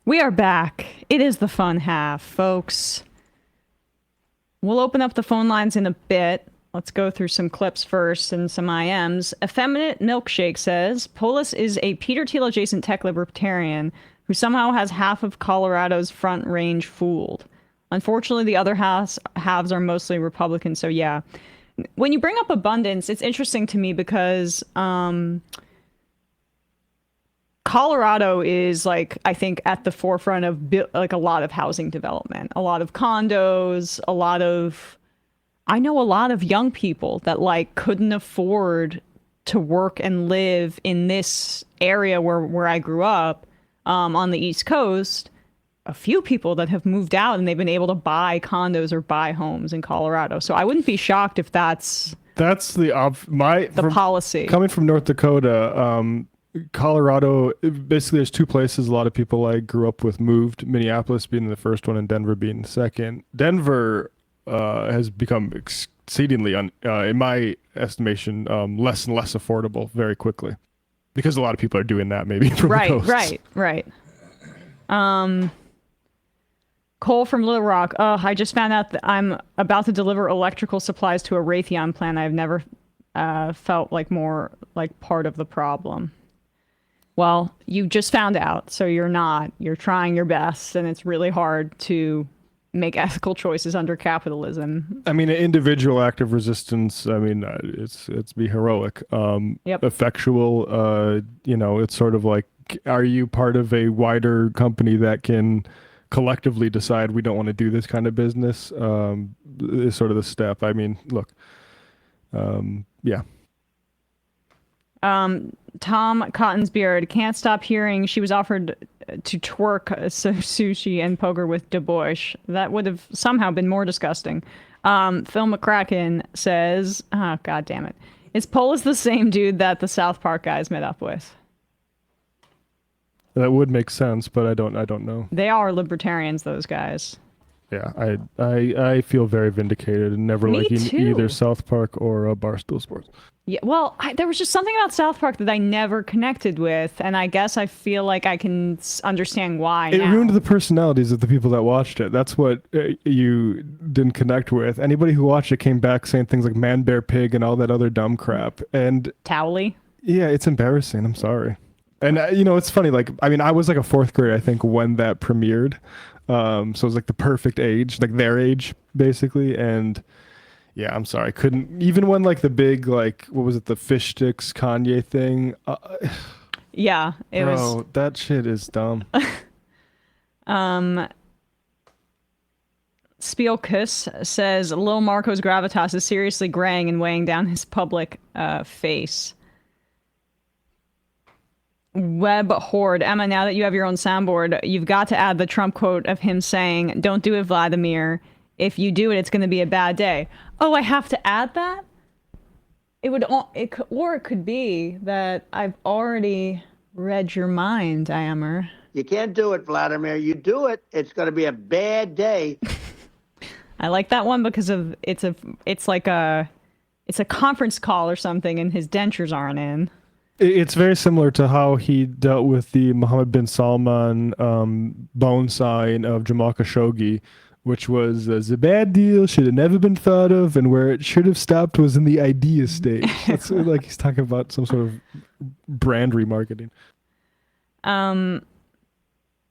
We are back. It is the fun half, folks. We'll open up the phone lines in a bit. Let's go through some clips first and some IMs. Effeminate Milkshake says, Polis is a Peter Thiel adjacent tech libertarian who somehow has half of Colorado's front range fooled. Unfortunately, the other halves are mostly Republican, so yeah. When you bring up abundance, it's interesting to me because Colorado is like, I think, at the forefront of like a lot of housing development, a lot of condos, I know a lot of young people that like couldn't afford to work and live in this area where I grew up, on the East Coast. A few people that have moved out and they've been able to buy condos or buy homes in Colorado. So I wouldn't be shocked if that's the policy. Coming from North Dakota, Colorado, basically there's two places a lot of people I grew up with moved, Minneapolis being the first one and Denver being the second. Denver has become exceedingly, in my estimation, less and less affordable very quickly because a lot of people are doing that maybe from the coast. Right. Cole from Little Rock. I just found out that I'm about to deliver electrical supplies to a Raytheon plant. I've never felt like more like part of the problem. Well, you just found out, so you're not. You're trying your best, and it's really hard to make ethical choices under capitalism. I mean, an individual act of resistance, I mean, it's be heroic. Yep. Effectual, it's sort of like, are you part of a wider company that can collectively decide we don't want to do this kind of business, is sort of the step. I mean, look, yeah. Tom Cotton's Beard can't stop hearing she was offered to twerk sushi and poker with Du Bois. That would have somehow been more disgusting. Phil McCracken says, oh, God damn it. Is Polis the same dude that the South Park guys met up with? That would make sense, but I don't know. They are libertarians, those guys. Yeah, I feel very vindicated and never liking either South Park or Barstool Sports. Yeah, well, there was just something about South Park that I never connected with, and I guess I feel like I can understand why It now. ruined the personalities of the people that watched it. That's what you didn't connect with. Anybody who watched it came back saying things like man, bear, pig, and all that other dumb crap. And Towley? Yeah, it's embarrassing. I'm sorry. And, it's funny. Like, I mean, I was like a fourth grade, I think, when that premiered. So it was like the perfect age, like their age, basically. And yeah, I'm sorry. I couldn't, even when like the big, like, what was it, the fish sticks Kanye thing? Yeah, it was. That shit is dumb. Spielkuss says Lil Marco's gravitas is seriously graying and weighing down his public face. Web Horde. Emma, now that you have your own soundboard, you've got to add the Trump quote of him saying, "Don't do it, Vladimir. If you do it, it's going to be a bad day." Oh, I have to add that? It could be that I've already read your mind, Iammer. You can't do it, Vladimir. You do it, it's going to be a bad day. I like that one because of it's a conference call or something, and his dentures aren't in. It's very similar to how he dealt with the Mohammed bin Salman bone sign of Jamal Khashoggi, which was a bad deal, should have never been thought of, and where it should have stopped was in the idea stage. It's like he's talking about some sort of brand remarketing.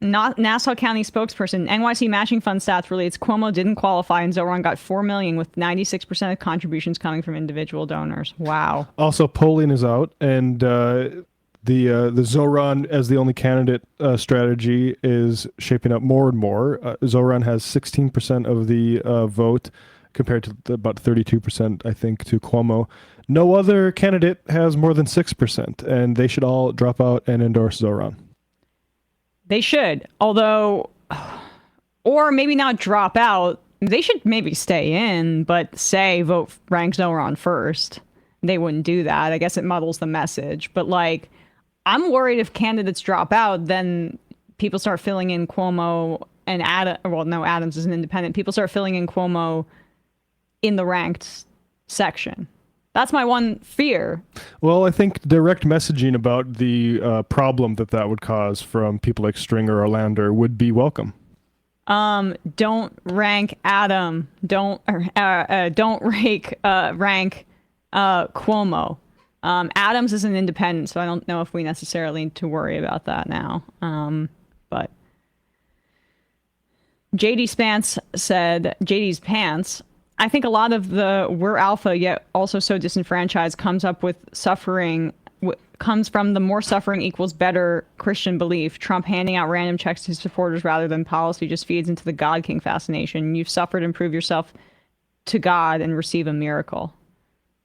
Not Nassau County spokesperson, NYC Matching Fund stats relates Cuomo didn't qualify and Zoran got $4 million with 96% of contributions coming from individual donors. Wow. Also, polling is out, and the Zoran as the only candidate strategy is shaping up more and more. Zoran has 16% of the vote compared to about 32%, I think, to Cuomo. No other candidate has more than 6%, and they should all drop out and endorse Zoran. They should, although, or maybe not drop out. They should maybe stay in, but say vote rank Zoran first. They wouldn't do that. I guess it muddles the message. But like, I'm worried if candidates drop out, then people start filling in Cuomo and Adams is an independent. People start filling in Cuomo in the ranked section. That's my one fear. Well, I think direct messaging about the problem that would cause from people like Stringer or Lander would be welcome. Don't rank Adam. Don't rank Cuomo. Adams is an independent, so I don't know if we necessarily need to worry about that now. But JD's Pants. I think a lot of the "we're alpha yet also so disenfranchised" comes from the more suffering equals better Christian belief. Trump handing out random checks to his supporters rather than policy just feeds into the God King fascination. You've suffered and prove yourself to God and receive a miracle.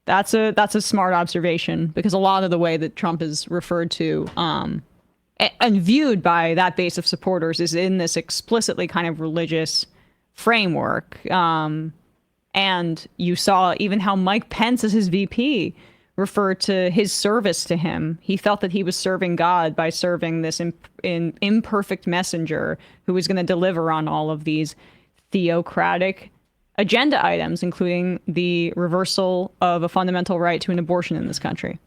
That's a smart observation, because a lot of the way that Trump is referred to and viewed by that base of supporters is in this explicitly kind of religious framework. And you saw even how Mike Pence, as his VP, referred to his service to him. He felt that he was serving God by serving this imperfect messenger who was going to deliver on all of these theocratic agenda items, including the reversal of a fundamental right to an abortion in this country.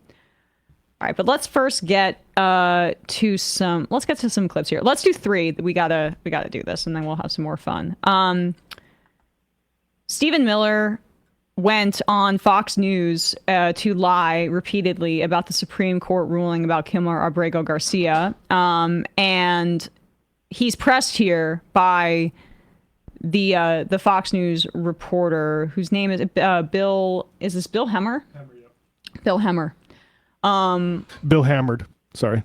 All right, but let's first get to some clips here. Let's do 3. We gotta do this, and then we'll have some more fun. Stephen Miller went on Fox News to lie repeatedly about the Supreme Court ruling about Kilmer Abrego Garcia. And he's pressed here by the Fox News reporter whose name is Bill. Is this Bill Hemmer? Bill Hemmer. Bill Hammered. Sorry.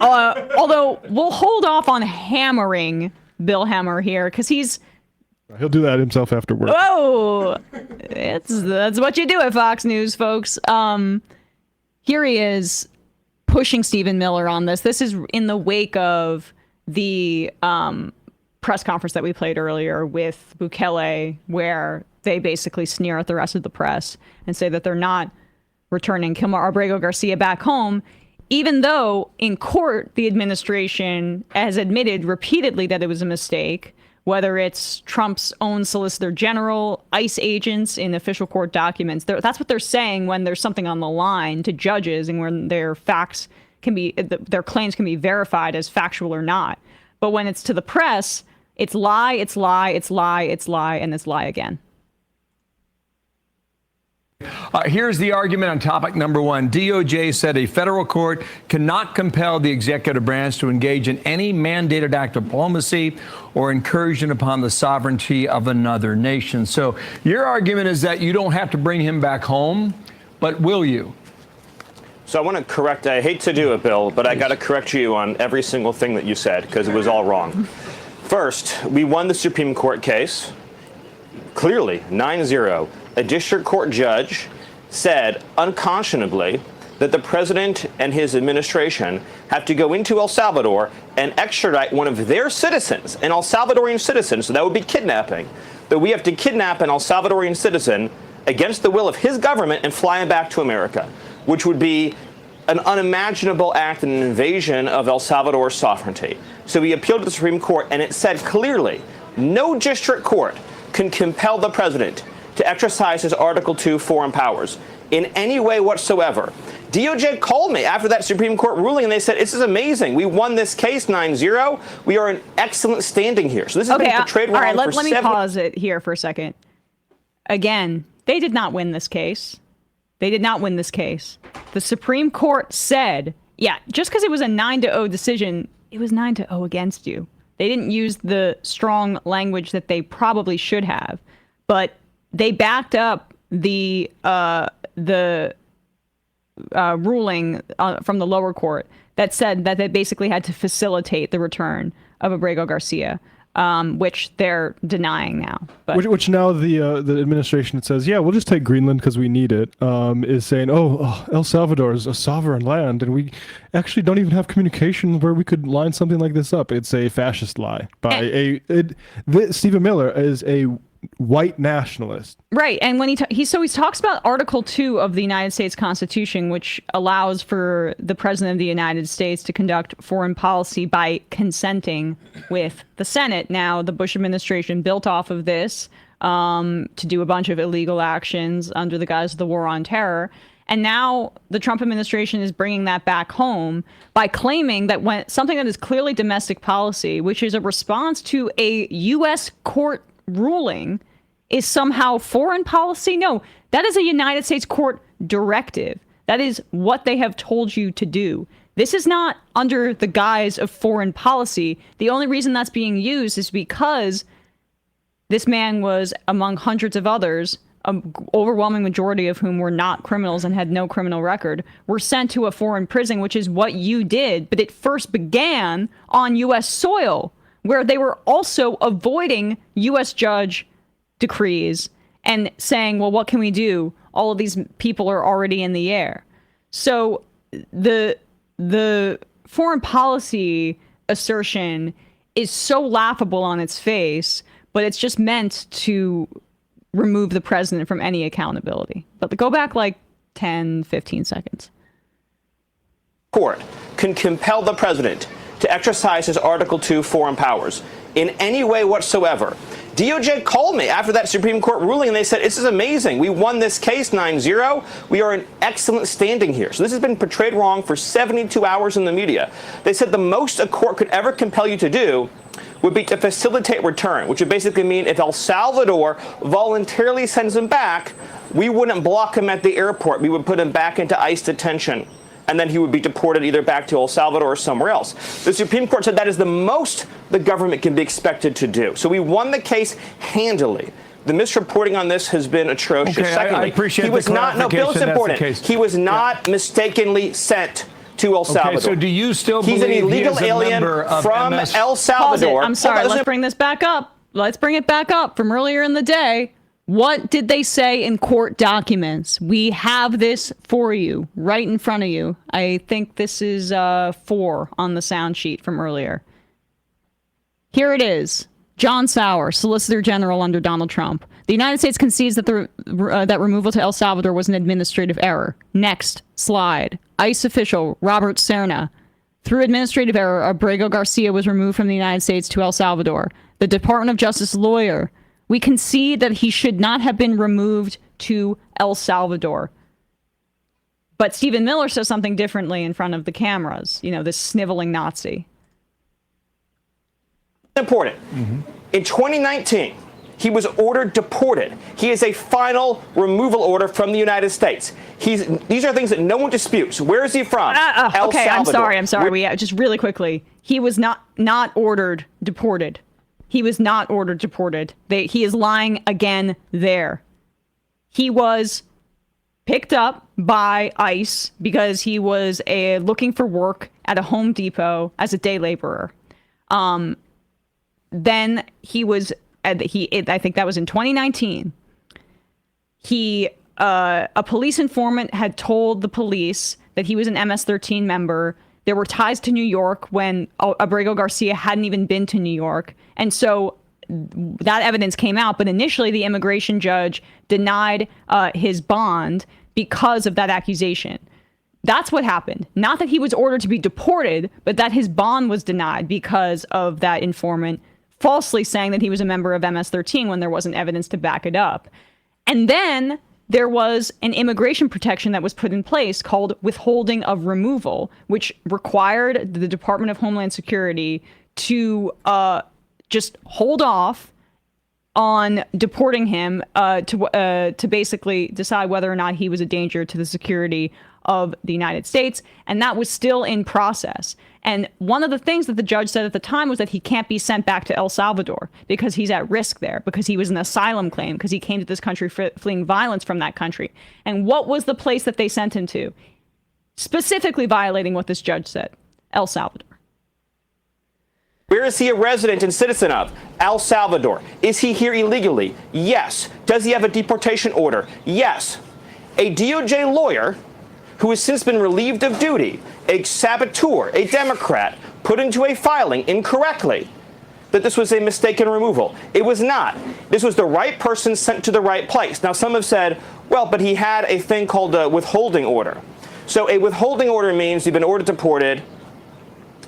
Although we'll hold off on hammering Bill Hemmer here, because he'll do that himself after work. Oh, that's what you do at Fox News, folks. Here he is pushing Stephen Miller on this. This is in the wake of the press conference that we played earlier with Bukele, where they basically sneer at the rest of the press and say that they're not returning Kilmer Abrego Garcia back home, even though in court the administration has admitted repeatedly that it was a mistake. Whether it's Trump's own Solicitor General, ICE agents in official court documents. That's what they're saying when there's something on the line to judges and when their claims can be verified as factual or not. But when it's to the press, it's lie, it's lie, it's lie, it's lie, and it's lie again. Here's the argument on topic number 1. DOJ said a federal court cannot compel the executive branch to engage in any mandated act of diplomacy or incursion upon the sovereignty of another nation. So your argument is that you don't have to bring him back home, but will you? So I want to correct, I hate to do it, Bill, but I got to correct you on every single thing that you said, because it was all wrong. First, we won the Supreme Court case, clearly, 9-0. A district court judge said unconscionably that the president and his administration have to go into El Salvador and extradite one of their citizens, an El Salvadorian citizen, so that would be kidnapping, that we have to kidnap an El Salvadorian citizen against the will of his government and fly him back to America, which would be an unimaginable act and an invasion of El Salvador's sovereignty. So we appealed to the Supreme Court, and it said clearly, no district court can compel the president to exercise his Article 2 foreign powers in any way whatsoever. DOJ called me after that Supreme Court ruling, and they said, this is amazing. We won this case 9-0. We are in excellent standing here. So this has been portrayed wrong. All right, let me pause it here for a second. Again, they did not win this case. They did not win this case. The Supreme Court said, yeah, just because it was a 9-0 decision, it was 9-0 against you. They didn't use the strong language that they probably should have, but they backed up the ruling from the lower court that said that they basically had to facilitate the return of Abrego Garcia, which they're denying now. But Which now the administration that says, yeah, we'll just take Greenland because we need it, is saying, El Salvador is a sovereign land, and we actually don't even have communication where we could line something like this up. It's a fascist lie by Stephen Miller is a white nationalist. Right. And when he talks about Article 2 of the United States Constitution, which allows for the President of the United States to conduct foreign policy by consenting with the Senate. Now, the Bush administration built off of this to do a bunch of illegal actions under the guise of the war on terror. And now the Trump administration is bringing that back home by claiming that when something that is clearly domestic policy, which is a response to a U.S. court ruling, is somehow foreign policy. No, that is a United States court directive. That is what they have told you to do. This is not under the guise of foreign policy. The only reason that's being used is because this man was among hundreds of others, an overwhelming majority of whom were not criminals and had no criminal record, were sent to a foreign prison, which is what you did. But it first began on U.S. soil, where they were also avoiding U.S. judge decrees and saying, well, what can we do? All of these people are already in the air. So the foreign policy assertion is so laughable on its face, but it's just meant to remove the president from any accountability. But go back like 10, 15 seconds. Court can compel the president to exercise his Article 2 foreign powers in any way whatsoever. DOJ called me after that Supreme Court ruling, and they said, this is amazing. We won this case 9-0. We are in excellent standing here. So this has been portrayed wrong for 72 hours in the media. They said the most a court could ever compel you to do would be to facilitate return, which would basically mean if El Salvador voluntarily sends him back, we wouldn't block him at the airport. We would put him back into ICE detention, and then he would be deported either back to El Salvador or somewhere else. The Supreme Court said that is the most the government can be expected to do. So we won the case handily. The misreporting on this has been atrocious. Okay, Secondly, I appreciate he was the not, no, Bill, it's clarification, important. that's the case. He was not mistakenly sent to El Salvador. Okay, so do you still He's an believe illegal he is a alien member of from MS? El Salvador? I'm sorry, let's bring this back up. Let's bring it back up from earlier in the day. What did they say in court documents? We have this for you, right in front of you. I think this is 4 on the sound sheet from earlier. Here it is. John Sauer, Solicitor General under Donald Trump. The United States concedes that that removal to El Salvador was an administrative error. Next slide. ICE official Robert Serna. Through administrative error, Abrego Garcia was removed from the United States to El Salvador. The Department of Justice lawyer. We concede that he should not have been removed to El Salvador. But Stephen Miller says something differently in front of the cameras. You know, this sniveling Nazi. Important. In 2019, he was ordered deported. He has a final removal order from the United States. These are things that no one disputes. Where is he from? El Okay, Salvador. I'm sorry. We just really quickly. He was not ordered deported. He was not ordered deported. He is lying again there. He was picked up by ICE because he was looking for work at a Home Depot as a day laborer. Then he was, I think that was in 2019. A police informant had told the police that he was an MS-13 member. There were ties to New York when Abrego Garcia hadn't even been to New York. And so that evidence came out. But initially, the immigration judge denied his bond because of that accusation. That's what happened. Not that he was ordered to be deported, but that his bond was denied because of that informant falsely saying that he was a member of MS-13 when there wasn't evidence to back it up. And then there was an immigration protection that was put in place called withholding of removal, which required the Department of Homeland Security to just hold off on deporting him to basically decide whether or not he was a danger to the security of the United States. And that was still in process. And one of the things that the judge said at the time was that he can't be sent back to El Salvador because he's at risk there, because he was an asylum claim, because he came to this country fleeing violence from that country. And what was the place that they sent him to? Specifically violating what this judge said, El Salvador. Where is he a resident and citizen of? El Salvador. Is he here illegally? Yes. Does he have a deportation order? Yes. A DOJ lawyer who has since been relieved of duty, a saboteur, a Democrat, put into a filing incorrectly that this was a mistaken removal. It was not. This was the right person sent to the right place. Now, some have said, well, but he had a thing called a withholding order. So a withholding order means you've been ordered deported,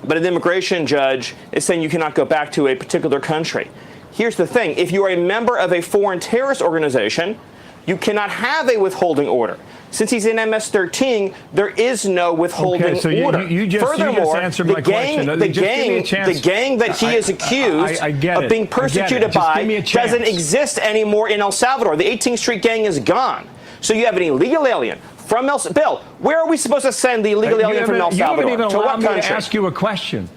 but an immigration judge is saying you cannot go back to a particular country. here's the thing. If you are a member of a foreign terrorist organization, you cannot have a withholding order. Since he's in MS-13, there is no withholding order. Furthermore, the gang that he is accused of being persecuted by doesn't exist anymore in El Salvador. The 18th Street gang is gone. So you have an illegal alien from Bill, where are we supposed to send the illegal alien from El Salvador? You haven't even allowed me country? to ask you a question.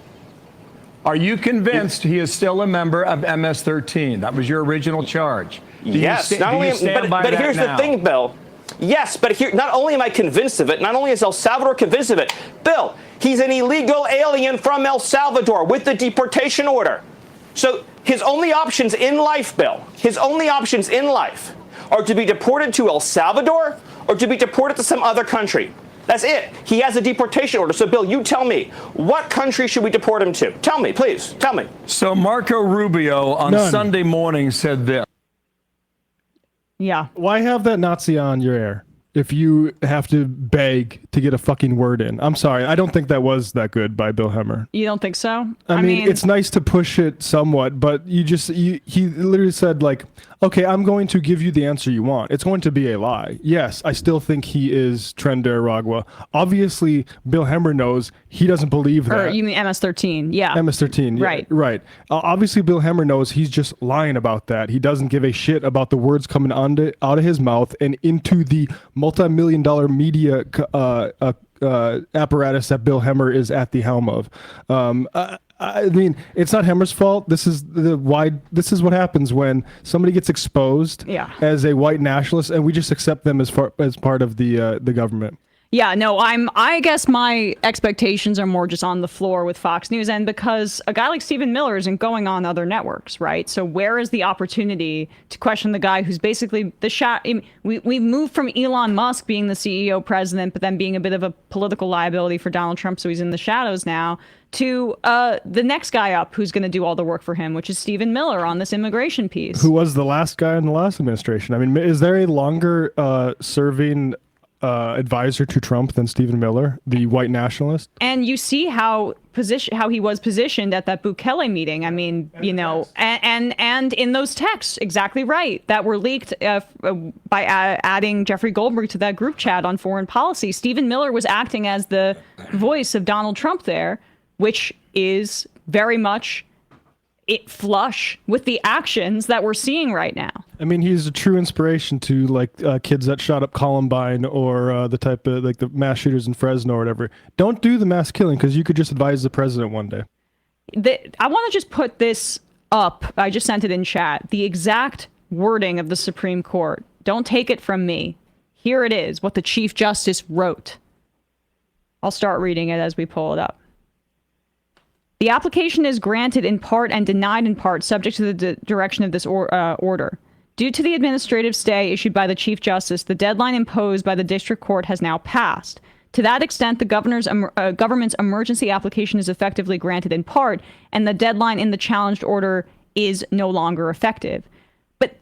Are you convinced he is still a member of MS-13? That was your original charge. Yes. But here's the thing, Bill. Yes, but here, not only am I convinced of it, not only is El Salvador convinced of it, Bill, he's an illegal alien from El Salvador with the deportation order. So his only options in life, Bill, his only options in life are to be deported to El Salvador or to be deported to some other country. That's it. He has a deportation order. So, Bill, you tell me, what country should we deport him to? Tell me, please. Tell me. So Marco Rubio on Sunday morning said this. Yeah. Why have that Nazi on your air if you have to beg to get a fucking word in? I'm sorry. I don't think that was that good by Bill Hemmer. You don't think so? I mean, it's nice to push it somewhat, but he literally said, like, okay, I'm going to give you the answer you want. It's going to be a lie. Yes, I still think he is Tren de Aragua. Obviously, Bill Hemmer knows he doesn't believe that. Or you mean MS-13? Yeah. MS-13. Right. Yeah, right. Obviously, Bill Hemmer knows he's just lying about that. He doesn't give a shit about the words coming out of his mouth and into the multi-million-dollar media apparatus that Bill Hemmer is at the helm of. I mean, it's not Hemmer's fault. This is what happens when somebody gets exposed as a white nationalist, and we just accept them as part of the government. Yeah, no, I guess my expectations are more just on the floor with Fox News, and because a guy like Stephen Miller isn't going on other networks, right? So where is the opportunity to question the guy who's basically we moved from Elon Musk being the CEO president, but then being a bit of a political liability for Donald Trump, so he's in the shadows now, to the next guy up who's going to do all the work for him, which is Stephen Miller on this immigration piece. Who was the last guy in the last administration? I mean, is there a longer serving advisor to Trump than Stephen Miller, the white nationalist? And you see how he was positioned at that Bukele meeting. I mean, you know, and in those texts, exactly right, that were leaked by adding Jeffrey Goldberg to that group chat on foreign policy. Stephen Miller was acting as the voice of Donald Trump there, which is very much flush with the actions that we're seeing right now. I mean, he's a true inspiration to like kids that shot up Columbine or the type of like the mass shooters in Fresno or whatever. Don't do the mass killing because you could just advise the president one day. I want to just put this up. I just sent it in chat. The exact wording of the Supreme Court. Don't take it from me. Here it is, what the Chief Justice wrote. I'll start reading it as we pull it up. The application is granted in part and denied in part, subject to the direction of this order. Due to the administrative stay issued by the Chief Justice, the deadline imposed by the district court has now passed. To that extent, the government's emergency application is effectively granted in part, and the deadline in the challenged order is no longer effective. But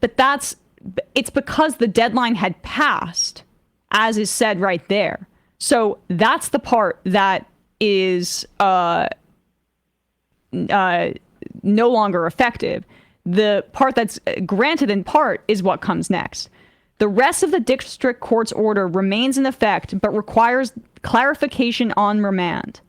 it's because the deadline had passed, as is said right there. So that's the part that is no longer effective. The part that's granted in part is what comes next. The rest of the district court's order remains in effect, but requires clarification on remand.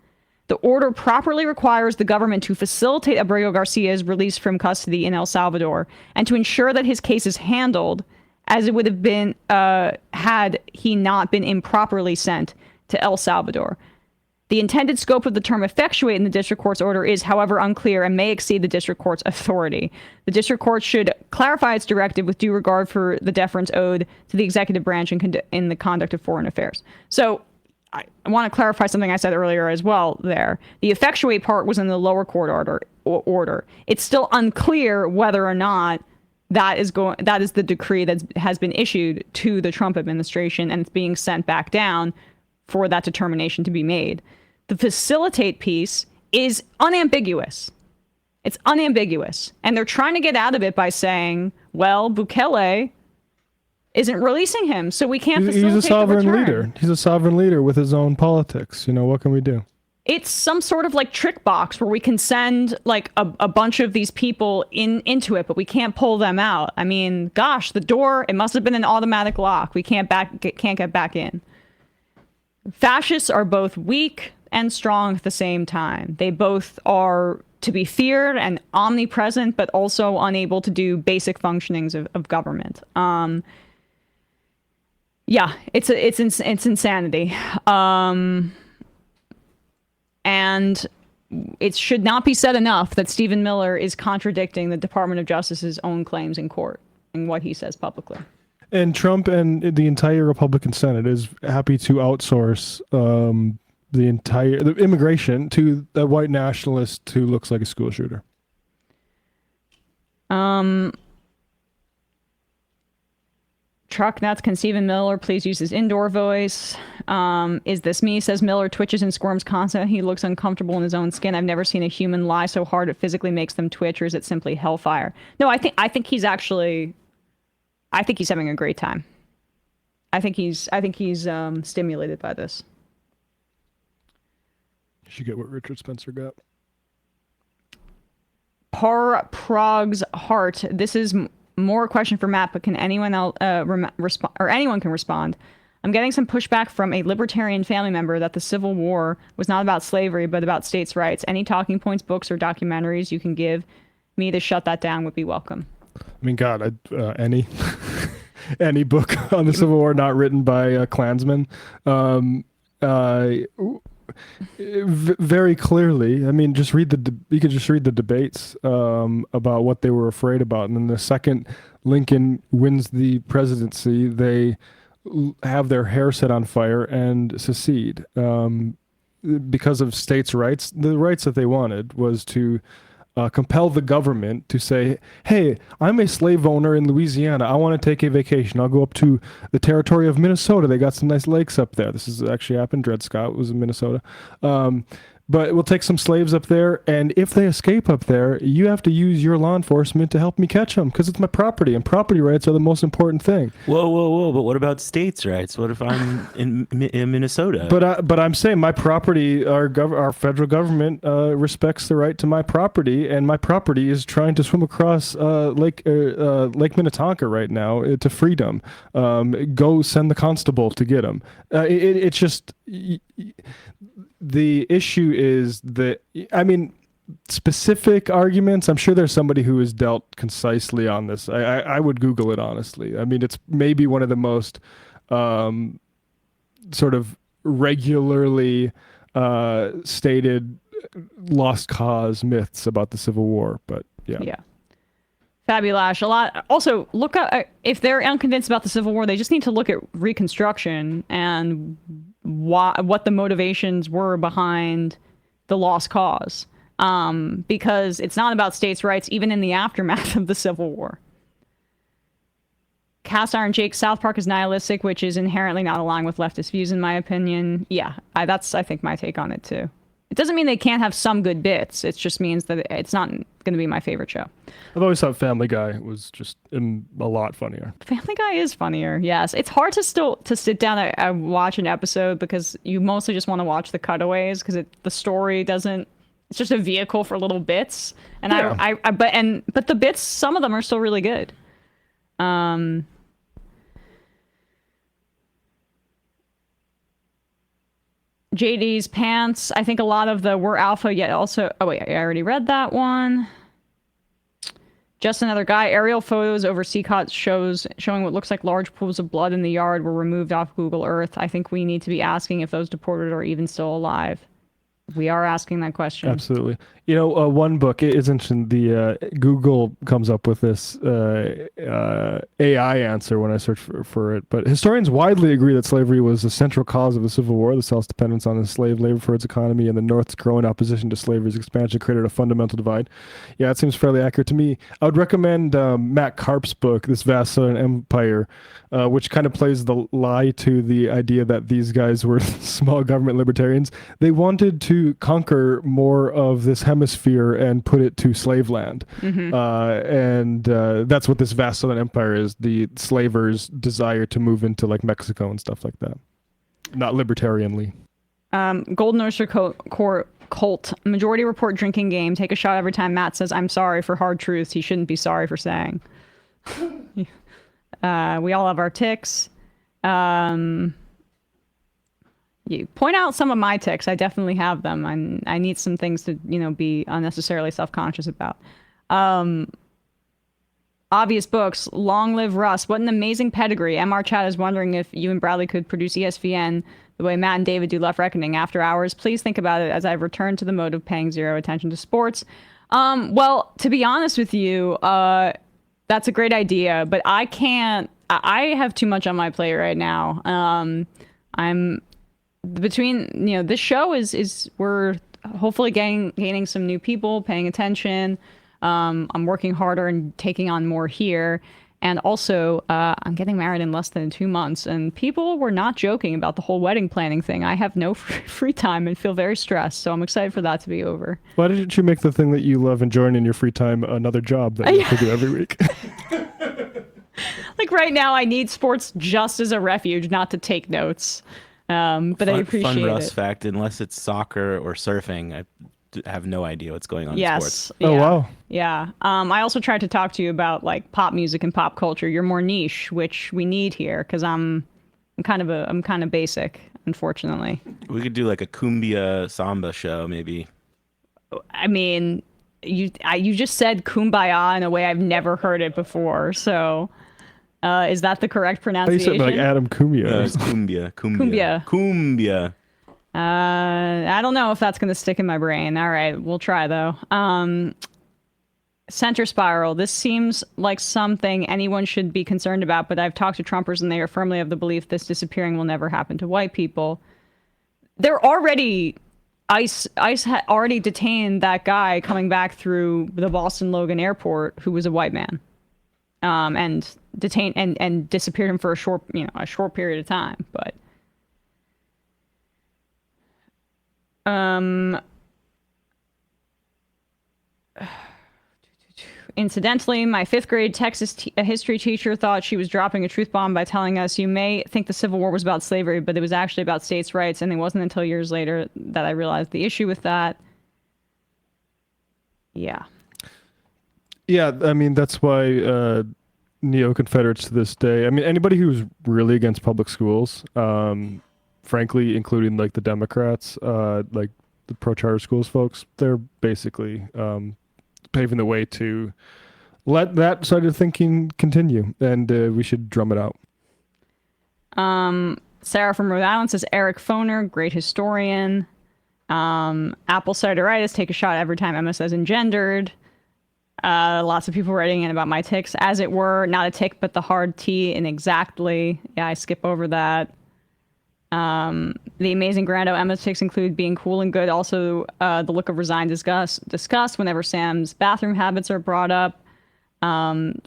The order properly requires the government to facilitate Abrego Garcia's release from custody in El Salvador and to ensure that his case is handled as it would have been had he not been improperly sent to El Salvador. The intended scope of the term effectuate in the district court's order is, however, unclear and may exceed the district court's authority. The district court should clarify its directive with due regard for the deference owed to the executive branch in the conduct of foreign affairs. So I want to clarify something I said earlier as well there. The effectuate part was in the lower court order. It's still unclear whether or not that is the decree that has been issued to the Trump administration, and it's being sent back down for that determination to be made. The facilitate piece is unambiguous. It's unambiguous. And they're trying to get out of it by saying, well, Bukele isn't releasing him, so we can't facilitate the return. He's a sovereign leader. He's a sovereign leader with his own politics. You know, what can we do? It's some sort of like trick box where we can send like a bunch of these people into it, but we can't pull them out. I mean, gosh, the door, it must have been an automatic lock. We can't get back in. Fascists are both weak and strong at the same time. They both are to be feared and omnipresent, but also unable to do basic functionings of government. Yeah, it's insanity. And it should not be said enough that Stephen Miller is contradicting the Department of Justice's own claims in court and what he says publicly. And Trump and the entire Republican Senate is happy to outsource the immigration to a white nationalist who looks like a school shooter. Truck nuts, can Stephen Miller please use his indoor voice? Is this me? Says Miller twitches and squirms constantly. He looks uncomfortable in his own skin. I've never seen a human lie so hard it physically makes them twitch, or is it simply hellfire? No, I think he's having a great time. I think he's stimulated by this. You should get what Richard Spencer got. Prog's heart. This is more a question for Matt, but can anyone else respond, or anyone can respond? I'm getting some pushback from a libertarian family member that the Civil War was not about slavery, but about states' rights. Any talking points, books, or documentaries you can give me to shut that down would be welcome. I mean, God, any any book on the Civil War not written by Klansmen. Very clearly, I mean, you could just read the debates about what they were afraid about, and then the second Lincoln wins the presidency, they have their hair set on fire and secede because of states' rights. The rights that they wanted was to compel the government to say, hey, I'm a slave owner in Louisiana. I want to take a vacation. I'll go up to the territory of Minnesota. They got some nice lakes up there. This has actually happened. Dred Scott was in Minnesota. But we'll take some slaves up there, and if they escape up there, you have to use your law enforcement to help me catch them, because it's my property, and property rights are the most important thing. Whoa! But what about states' rights? What if I'm in Minnesota? But I'm saying my property, our federal government respects the right to my property, and my property is trying to swim across Lake Minnetonka right now to freedom. Go send the constable to get them. It's just. The issue is that, I mean, specific arguments, I'm sure there's somebody who has dealt concisely on this. I would Google it, honestly. I mean, it's maybe one of the most sort of regularly stated lost cause myths about the Civil War, but yeah. Yeah. Fabulash. A lot. Also, look at, if they're unconvinced about the Civil War, they just need to look at Reconstruction and what the motivations were behind the lost cause. Because it's not about states' rights, even in the aftermath of the Civil War. Cast Iron Jake, South Park is nihilistic, which is inherently not aligned with leftist views, in my opinion. Yeah, that's, I think, my take on it, too. It doesn't mean they can't have some good bits. It just means that it's not going to be my favorite show. I've always thought Family Guy was just a lot funnier. Family Guy is funnier, yes. It's hard to sit down and watch an episode because you mostly just want to watch the cutaways because the story doesn't. It's just a vehicle for little bits, and yeah. But the bits, some of them are still really good. JD's pants. I think a lot of the we're alpha yet also. Oh wait, I already read that one. Just another guy. Aerial photos over Seacott showing what looks like large pools of blood in the yard were removed off Google Earth. I think we need to be asking if those deported are even still alive. We are asking that question. Absolutely. You know, one book, it is interesting. The Google comes up with this AI answer when I search for it. But historians widely agree that slavery was the central cause of the Civil War. The self-dependence on enslaved labor for its economy and the North's growing opposition to slavery's expansion created a fundamental divide. Yeah, it seems fairly accurate to me. I would recommend Matt Karp's book, This Vast Southern Empire, which kind of plays the lie to the idea that these guys were small government libertarians. They wanted to conquer more of this hemisphere and put it to slave land. Mm-hmm. And that's what this vast southern empire is, the slavers' desire to move into like Mexico and stuff like that. Not libertarianly. Golden Oyster Cult. Majority report drinking game. Take a shot every time Matt says, I'm sorry for hard truths he shouldn't be sorry for saying. We all have our ticks. You point out some of my ticks. I definitely have them. I need some things to, be unnecessarily self-conscious about. Obvious books. Long live Russ. What an amazing pedigree. MR Chat is wondering if you and Bradley could produce ESPN the way Matt and David do Left Reckoning after hours. Please think about it as I've returned to the mode of paying zero attention to sports. Well, to be honest with you, that's a great idea, but I can't. I have too much on my plate right now. I'm between, this show is we're hopefully gaining some new people, paying attention. I'm working harder and taking on more here. And also, I'm getting married in less than 2 months, and people were not joking about the whole wedding planning thing. I have no free time and feel very stressed, so I'm excited for that to be over. Why didn't you make the thing that you love enjoying in your free time another job that you have to do every week? Like right now, I need sports just as a refuge, not to take notes. But I appreciate fun Russ it. fact, unless it's soccer or surfing, I have no idea what's going on in sports. Yeah. Oh, wow. Yeah. I also tried to talk to you about like pop music and pop culture. You're more niche, which we need here because I'm kind of basic, unfortunately. We could do like a cumbia samba show, maybe. I mean, you just said kumbaya in a way I've never heard it before. So, is that the correct You pronunciation? said like Adam Kumia. No, it's cumbia. Cumbia. I don't know if that's going to stick in my brain. All right, we'll try though. Center spiral. This seems like something anyone should be concerned about, but I've talked to Trumpers and they are firmly of the belief this disappearing will never happen to white people. They're already ICE had already detained that guy coming back through the Boston Logan airport who was a white man, and detained and disappeared him for a short period of time, but. Incidentally, my 5th grade Texas history teacher thought she was dropping a truth bomb by telling us, you may think the Civil War was about slavery, but it was actually about states' rights, and it wasn't until years later that I realized the issue with that. Yeah. Yeah, I mean, that's why neo-Confederates to this day, I mean, anybody who's really against public schools, frankly, including like the Democrats, like the pro-charter schools folks, they're basically paving the way to let that side of thinking continue, and we should drum it out. Sarah from Rhode Island says, Eric Foner, great historian. Apple cideritis, take a shot every time MS says engendered. Lots of people writing in about my ticks, as it were, not a tick, but the hard T in exactly. Yeah, I skip over that. The amazing Grando Emma's ticks include being cool and good. Also, the look of resigned disgust whenever Sam's bathroom habits are brought up.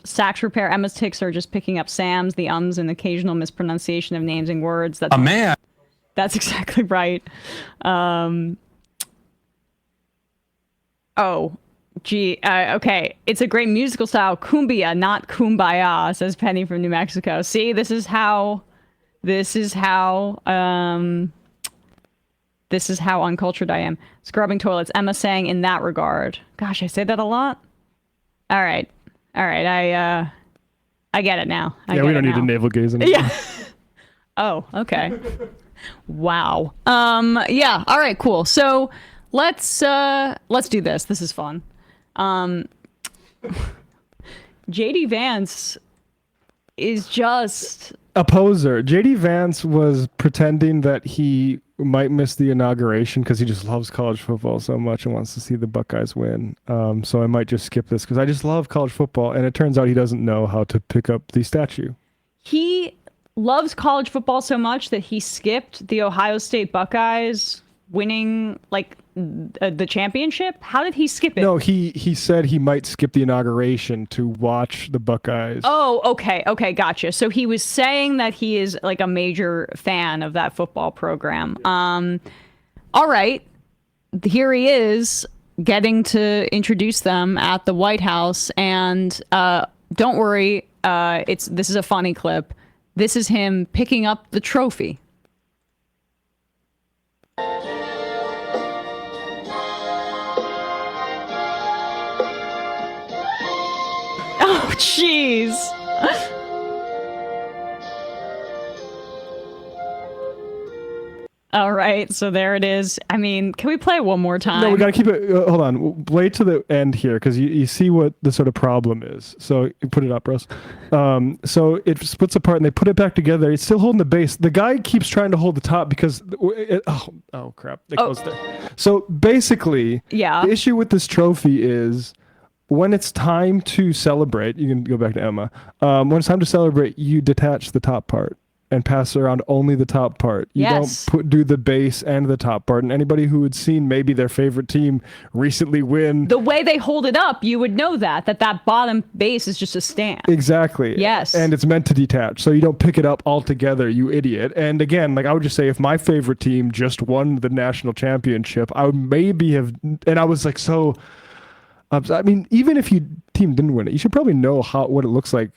Sax repair Emma's ticks are just picking up Sam's, the ums, and occasional mispronunciation of names and words. That's, man. That's exactly right. Okay. It's a great musical style. Cumbia, not kumbaya, says Penny from New Mexico. See, this is how uncultured I am. Scrubbing toilets. Emma saying in that regard. Gosh, I say that a lot. All right. I get it now. We don't need to navel gaze anymore. Yeah. Oh, okay. Wow. Yeah. All right. Cool. So let's do this. This is fun. JD Vance is just a poser. JD Vance was pretending that he might miss the inauguration because he just loves college football so much and wants to see the Buckeyes win. So I might just skip this because I just love college football, and it turns out he doesn't know how to pick up the statue. He loves college football so much that he skipped the Ohio State Buckeyes winning like the championship. How did he skip it? No, he said he might skip the inauguration to watch the Buckeyes. Oh, okay, gotcha. So he was saying that he is like a major fan of that football program. All right, here he is getting to introduce them at the White House, and don't worry, this is a funny clip. This is him picking up the trophy. Oh, jeez. All right, so there it is. I mean, can we play it one more time? No, we got to keep it. Hold on. Wait to the end here because you see what the sort of problem is. So you put it up, Russ. So it splits apart and they put it back together. It's still holding the base. The guy keeps trying to hold the top because oh crap! It goes there. So basically, Yeah. the issue with this trophy is when it's time to celebrate. You can go back to Emma. When it's time to celebrate, you detach the top part and pass around only the top part. You Yes. don't do the base and the top part. And anybody who had seen maybe their favorite team recently win. The way they hold it up, you would know that bottom base is just a stand. Exactly. Yes. And it's meant to detach. So you don't pick it up altogether, you idiot. And again, like I would just say if my favorite team just won the national championship, I would maybe have, and I was like, so, I mean, even if your team didn't win it, you should probably know what it looks like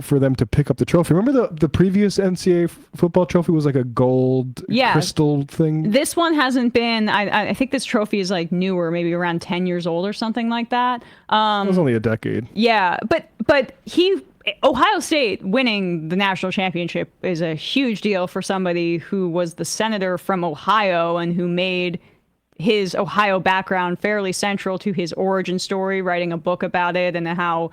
for them to pick up the trophy. Remember the previous NCAA football trophy was like a gold crystal thing? This one hasn't been, I think this trophy is like newer, maybe around 10 years old or something like that. It was only a decade. Yeah, but Ohio State winning the national championship is a huge deal for somebody who was the senator from Ohio and who made his Ohio background fairly central to his origin story, writing a book about it and how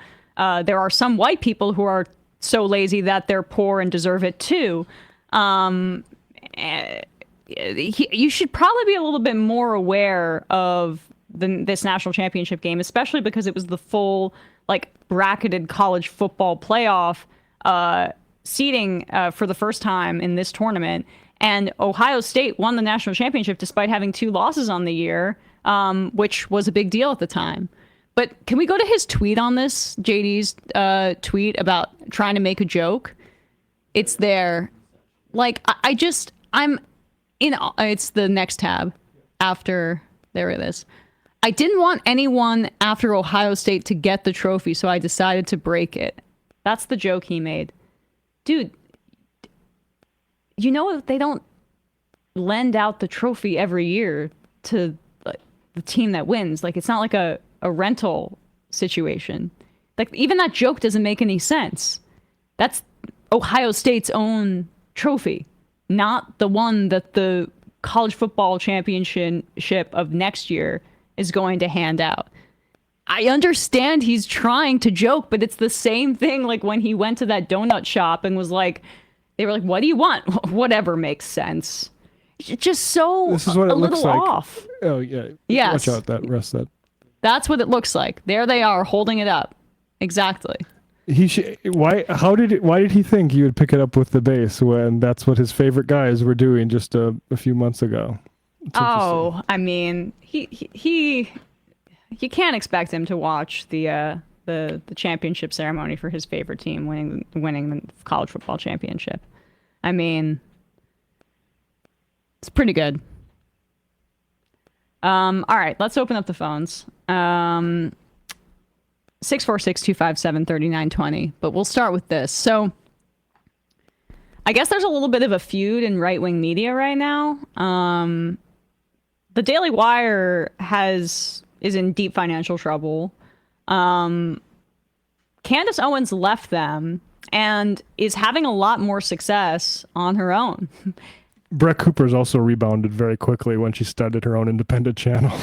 there are some white people who are so lazy that they're poor and deserve it too. You should probably be a little bit more aware of this national championship game, especially because it was the full, like, bracketed college football playoff seeding for the first time in this tournament. And Ohio State won the national championship despite having 2 losses on the year, which was a big deal at the time. But can we go to his tweet on this, JD's tweet about trying to make a joke? It's there. Like, it's the next tab after, there it is. I didn't want anyone after Ohio State to get the trophy, so I decided to break it. That's the joke he made. Dude, you know they don't lend out the trophy every year to the team that wins. Like, it's not like a rental situation. Like, even that joke doesn't make any sense. That's Ohio State's own trophy, not the one that the college football championship of next year is going to hand out. I understand he's trying to joke, but it's the same thing like when he went to that donut shop and was like, they were like, what do you want? Whatever makes sense. Just so This is what it a looks little like. off. Oh yeah. Yes. Watch out that rest that. That's what it looks like. There they are holding it up. Exactly. Why did he think he would pick it up with the base when that's what his favorite guys were doing just a few months ago? Oh, I mean, he you can't expect him to watch the championship ceremony for his favorite team winning the college football championship. I mean, it's pretty good. All right, let's open up the phones. 646-257-3920. But we'll start with this. So I guess there's a little bit of a feud in right-wing media right now. The Daily Wire is in deep financial trouble. Candace Owens left them and is having a lot more success on her own. Brett Cooper's also rebounded very quickly when she started her own independent channel.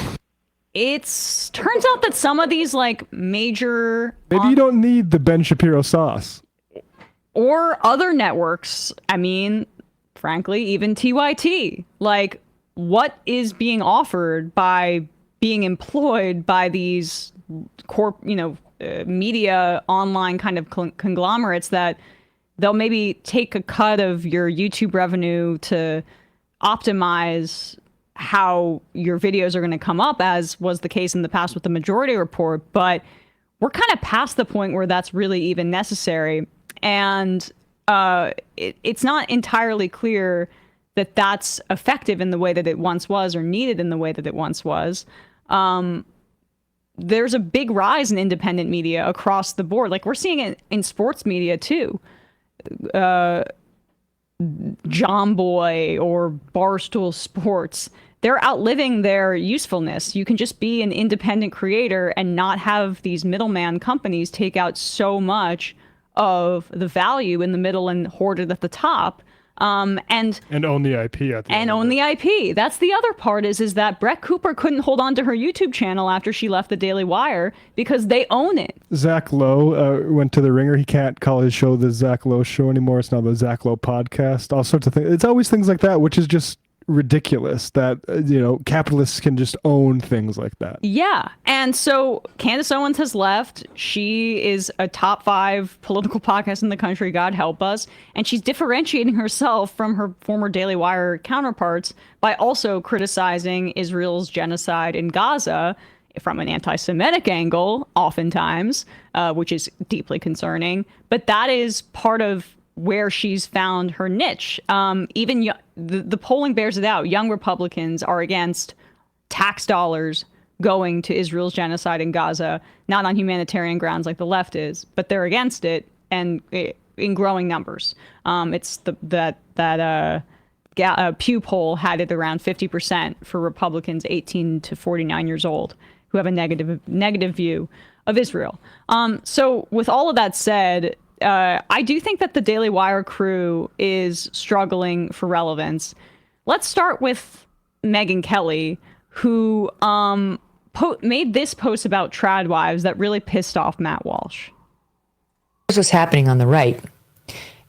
It's turns out that some of these like major Maybe you don't need the Ben Shapiro sauce. or other networks, I mean, frankly, even TYT, like what is being offered by being employed by these media online kind of conglomerates that they'll maybe take a cut of your YouTube revenue to optimize how your videos are going to come up, as was the case in the past with the Majority Report. But we're kind of past the point where that's really even necessary. And it's not entirely clear that that's effective in the way that it once was or needed in the way that it once was. There's a big rise in independent media across the board. Like we're seeing it in sports media too. John Boy or Barstool Sports, they're outliving their usefulness. You can just be an independent creator and not have these middleman companies take out so much of the value in the middle and hoard it at the top. And own the IP at the end. And own the IP. That's the other part is that Brett Cooper couldn't hold on to her YouTube channel after she left the Daily Wire because they own it. Zach Lowe went to the Ringer. He can't call his show the Zach Lowe Show anymore. It's now the Zach Lowe Podcast. All sorts of things. It's always things like that, which is just ridiculous that capitalists can just own things like that. Yeah. And so Candace Owens has left. She is a top 5 political podcast in the country, God help us, and she's differentiating herself from her former Daily Wire counterparts by also criticizing Israel's genocide in Gaza from an anti-Semitic angle oftentimes, which is deeply concerning. But that is part of where she's found her niche. Even the polling bears it out. Young Republicans are against tax dollars going to Israel's genocide in Gaza, not on humanitarian grounds like the left is, but they're against it, and in growing numbers. It's that Pew poll had it around 50% for Republicans 18 to 49 years old who have a negative view of Israel. So with all of that said, I do think that the Daily Wire crew is struggling for relevance. Let's start with Megyn Kelly, who made this post about Tradwives that really pissed off Matt Walsh. This was happening on the right.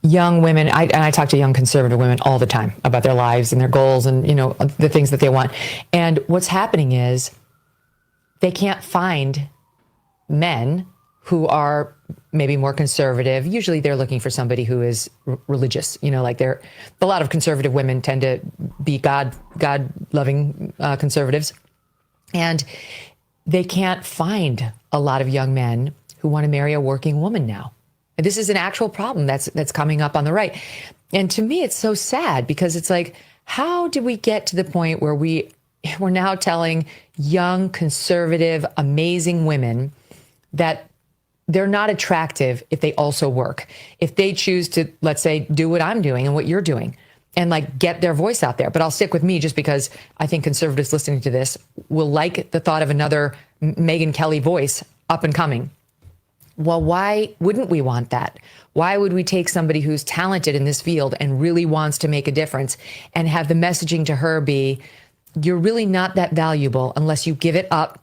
Young women, I talk to young conservative women all the time about their lives and their goals and, the things that they want. And what's happening is they can't find men who are maybe more conservative. Usually they're looking for somebody who is religious, like a lot of conservative women tend to be God-loving conservatives. And they can't find a lot of young men who want to marry a working woman now. And this is an actual problem that's coming up on the right. And to me, it's so sad because it's like, how did we get to the point where we're now telling young, conservative, amazing women that they're not attractive if they also work, if they choose to, let's say, do what I'm doing and what you're doing and get their voice out there. But I'll stick with me just because I think conservatives listening to this will like the thought of another Megyn Kelly voice up and coming. Well, why wouldn't we want that? Why would we take somebody who's talented in this field and really wants to make a difference and have the messaging to her be, you're really not that valuable unless you give it up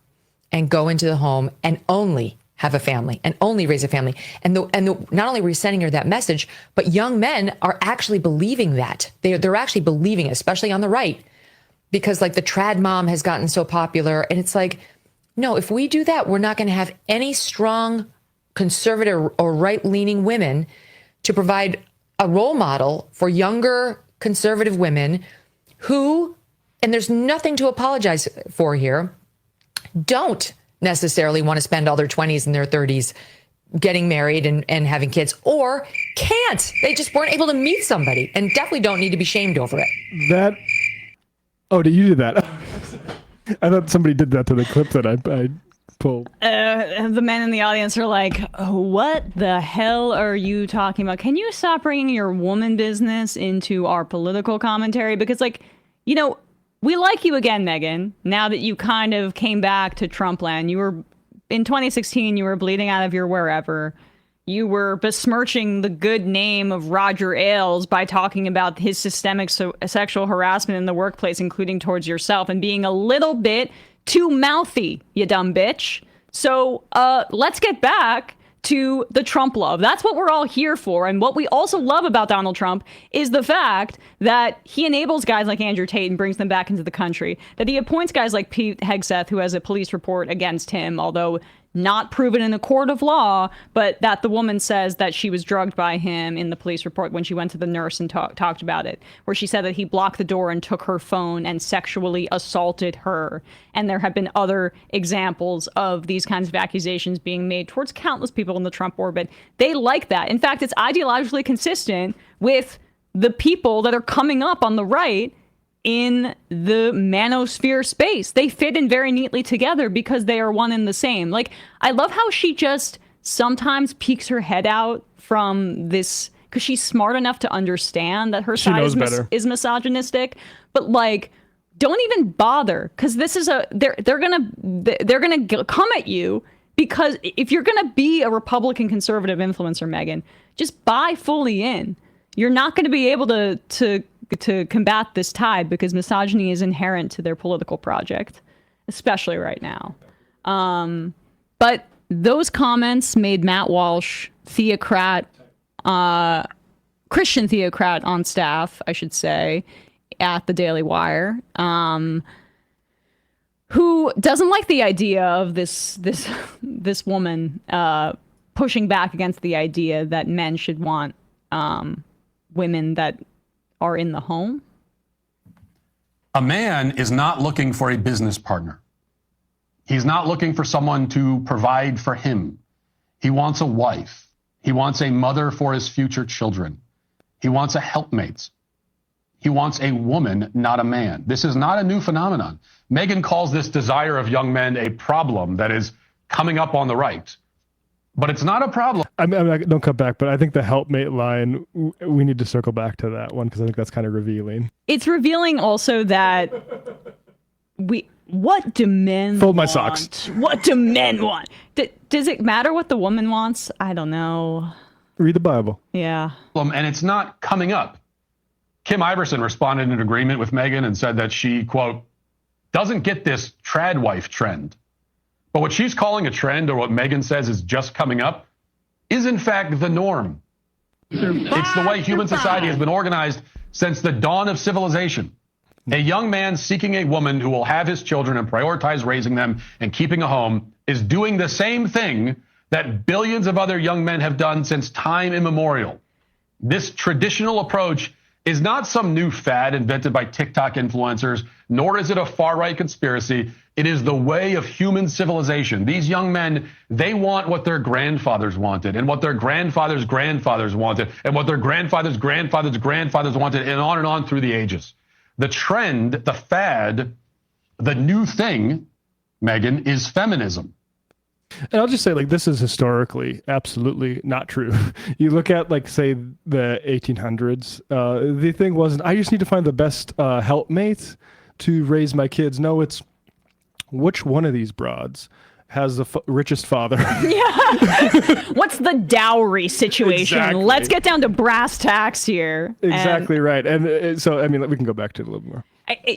and go into the home and only have a family and only raise a family. And not only are we sending her that message, but young men are actually believing that. They're actually believing it, especially on the right, because the trad mom has gotten so popular. And it's like, no, if we do that, we're not going to have any strong conservative or right-leaning women to provide a role model for younger conservative women who, and there's nothing to apologize for here, don't necessarily want to spend all their 20s and their 30s getting married and having kids, or can't. They just weren't able to meet somebody and definitely don't need to be shamed over it. Did you do that? I thought somebody did that to the clip that I pulled. The men in the audience are like, what the hell are you talking about? Can you stop bringing your woman business into our political commentary? Because we like you again, Megyn, now that you kind of came back to Trump land. You were, in 2016, you were bleeding out of your wherever. You were besmirching the good name of Roger Ailes by talking about his systemic sexual harassment in the workplace, including towards yourself, and being a little bit too mouthy, you dumb bitch. So let's get back to the Trump love. That's what we're all here for. And what we also love about Donald Trump is the fact that he enables guys like Andrew Tate and brings them back into the country, that he appoints guys like Pete Hegseth, who has a police report against him, although not proven in a court of law, but that the woman says that she was drugged by him in the police report when she went to the nurse and talked about it, where she said that he blocked the door and took her phone and sexually assaulted her. And there have been other examples of these kinds of accusations being made towards countless people in the Trump orbit. They like that. In fact, it's ideologically consistent with the people that are coming up on the right in the manosphere space. They fit in very neatly together because they are one and the same. I love how she just sometimes peeks her head out from this, because she's smart enough to understand that her side is misogynistic. But don't even bother, because this is they're gonna come at you, because if you're gonna be a Republican conservative influencer, Megyn, just buy fully in. You're not going to be able to combat this tide, because misogyny is inherent to their political project, especially right now. But those comments made Matt Walsh, theocrat, Christian theocrat on staff, I should say, at the Daily Wire, who doesn't like the idea of this woman pushing back against the idea that men should want women that are in the home. A man is not looking for a business partner. He's not looking for someone to provide for him. He wants a wife. He wants a mother for his future children. He wants a helpmate. He wants a woman, not a man. This is not a new phenomenon. Megyn calls this desire of young men a problem that is coming up on the right. But it's not a problem. I mean, don't cut back, but I think the helpmate line, we need to circle back to that one, because I think that's kind of revealing. It's revealing also that what do men Fold my want? socks. What do men want? Does it matter what the woman wants? I don't know. Read the Bible. Yeah. And it's not coming up. Kim Iverson responded in agreement with Megyn and said that she, quote, doesn't get this Tradwife trend. But what she's calling a trend, or what Megyn says is just coming up, is in fact the norm. It's the way human society has been organized since the dawn of civilization. A young man seeking a woman who will have his children and prioritize raising them and keeping a home is doing the same thing that billions of other young men have done since time immemorial. This traditional approach is not some new fad invented by TikTok influencers, nor is it a far-right conspiracy. It is the way of human civilization. These young men, they want what their grandfathers wanted, and what their grandfathers' grandfathers wanted, and what their grandfathers' grandfathers' grandfathers wanted, and on through the ages. The trend, the fad, the new thing, Megyn, is feminism. And I'll just say, like, this is historically absolutely not true. You look at, like, say, the 1800s, the thing wasn't, I just need to find the best helpmate to raise my kids. No, it's which one of these broads has the richest father. Yeah. What's the dowry situation? Exactly. Let's get down to brass tacks here. Exactly right. And so, I mean, we can go back to it a little more.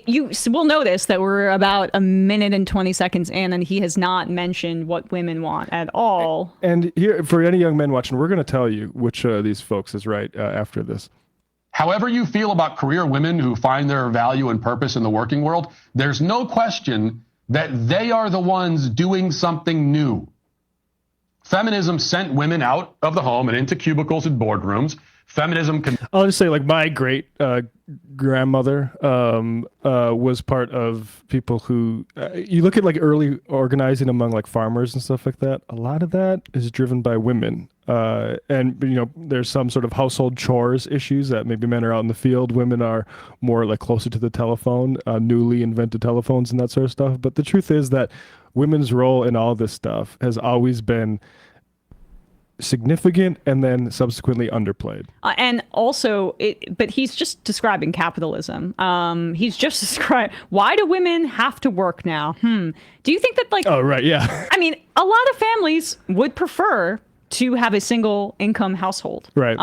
You will notice that we're about a minute and 20 seconds in, and he has not mentioned what women want at all. And here, for any young men watching, we're going to tell you which of these folks is right after this. However you feel about career women who find their value and purpose in the working world, there's no question that they are the ones doing something new. Feminism sent women out of the home and into cubicles and boardrooms. Feminism I'll just say, like, my great grandmother was part of people who you look at, like, early organizing among, like, farmers and stuff like that. A lot of that is driven by women. And, you know, there's some sort of household chores issues that maybe men are out in the field. Women are more, like, closer to the telephone, newly invented telephones and that sort of stuff. But the truth is that women's role in all this stuff has always been significant and then subsequently underplayed. And also, but he's just describing capitalism. He's just describing, why do women have to work now? Do you think that, like... Oh, right, yeah. I mean, a lot of families would prefer to have a single income household. Right.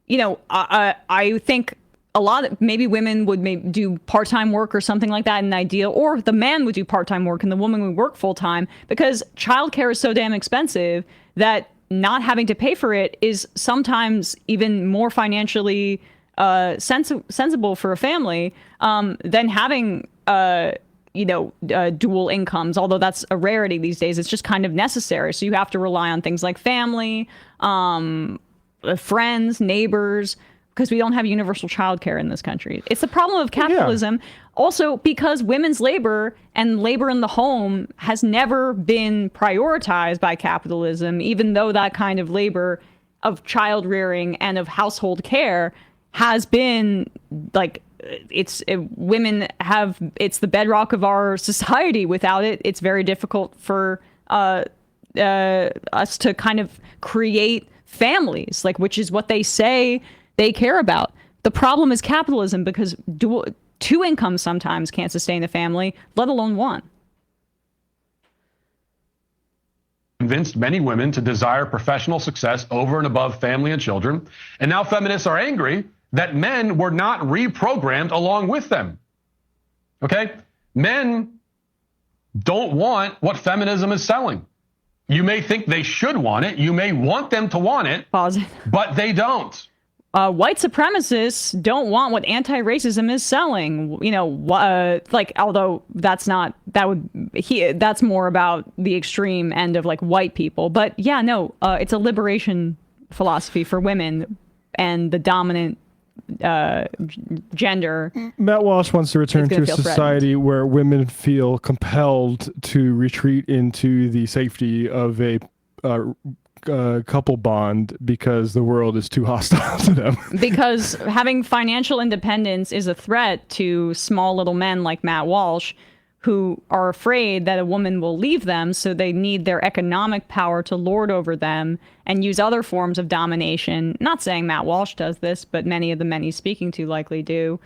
You know, I think a lot of, maybe women would do part-time work or something like that in an ideal, or the man would do part-time work and the woman would work full-time, because childcare is so damn expensive that not having to pay for it is sometimes even more financially sensible for a family than having dual incomes. Although that's a rarity these days, it's just kind of necessary. So you have to rely on things like family, friends, neighbors, because we don't have universal childcare in this country. It's the problem of capitalism. Yeah. Also, because women's labor and labor in the home has never been prioritized by capitalism, even though that kind of labor of child rearing and of household care has been, like, it's the bedrock of our society. Without it, it's very difficult for us to kind of create families, like, which is what they say they care about. The problem is capitalism, because 2 incomes sometimes can't sustain a family, let alone 1. Convinced many women to desire professional success over and above family and children. And now feminists are angry that men were not reprogrammed along with them. Okay? Men don't want what feminism is selling. You may think they should want it. You may want them to want it. Pause. But they don't. White supremacists don't want what anti-racism is selling. You know, like, although that's more about the extreme end of like white people. But yeah, no, it's a liberation philosophy for women and the dominant gender. Matt Walsh wants to return to a society where women feel compelled to retreat into the safety of a couple bond because the world is too hostile to them. Because having financial independence is a threat to small little men like Matt Walsh, who are afraid that a woman will leave them, so they need their economic power to lord over them and use other forms of domination. Not saying Matt Walsh does this, but many of the men he's speaking to likely do,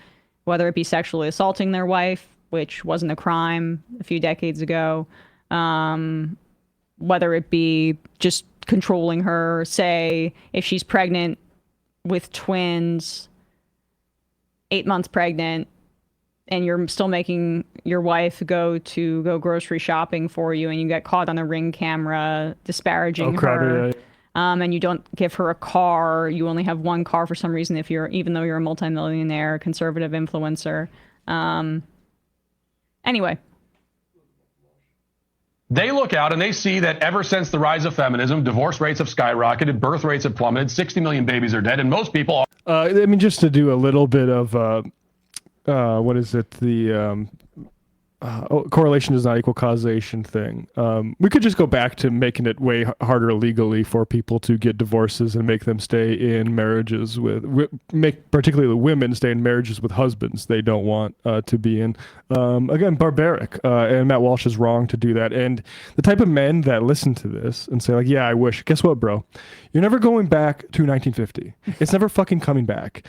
whether it be sexually assaulting their wife, which wasn't a crime a few decades ago, whether it be just controlling her, say, if she's pregnant with twins, 8 months pregnant, and you're still making your wife go grocery shopping for you, and you get caught on a Ring camera disparaging her, and you don't give her a car, you only have one car for some reason, even though you're a multimillionaire conservative influencer. Anyway. They look out and they see that ever since the rise of feminism, divorce rates have skyrocketed, birth rates have plummeted, 60 million babies are dead, and most people are. I mean, just to do a little bit of, what is it? The correlation does not equal causation thing. We could just go back to making it way harder legally for people to get divorces and make them stay in marriages make particularly women stay in marriages with husbands they don't want to be in. Again, barbaric. And Matt Walsh is wrong to do that. And the type of men that listen to this and say like, yeah, I wish. Guess what, bro? You're never going back to 1950. It's never fucking coming back.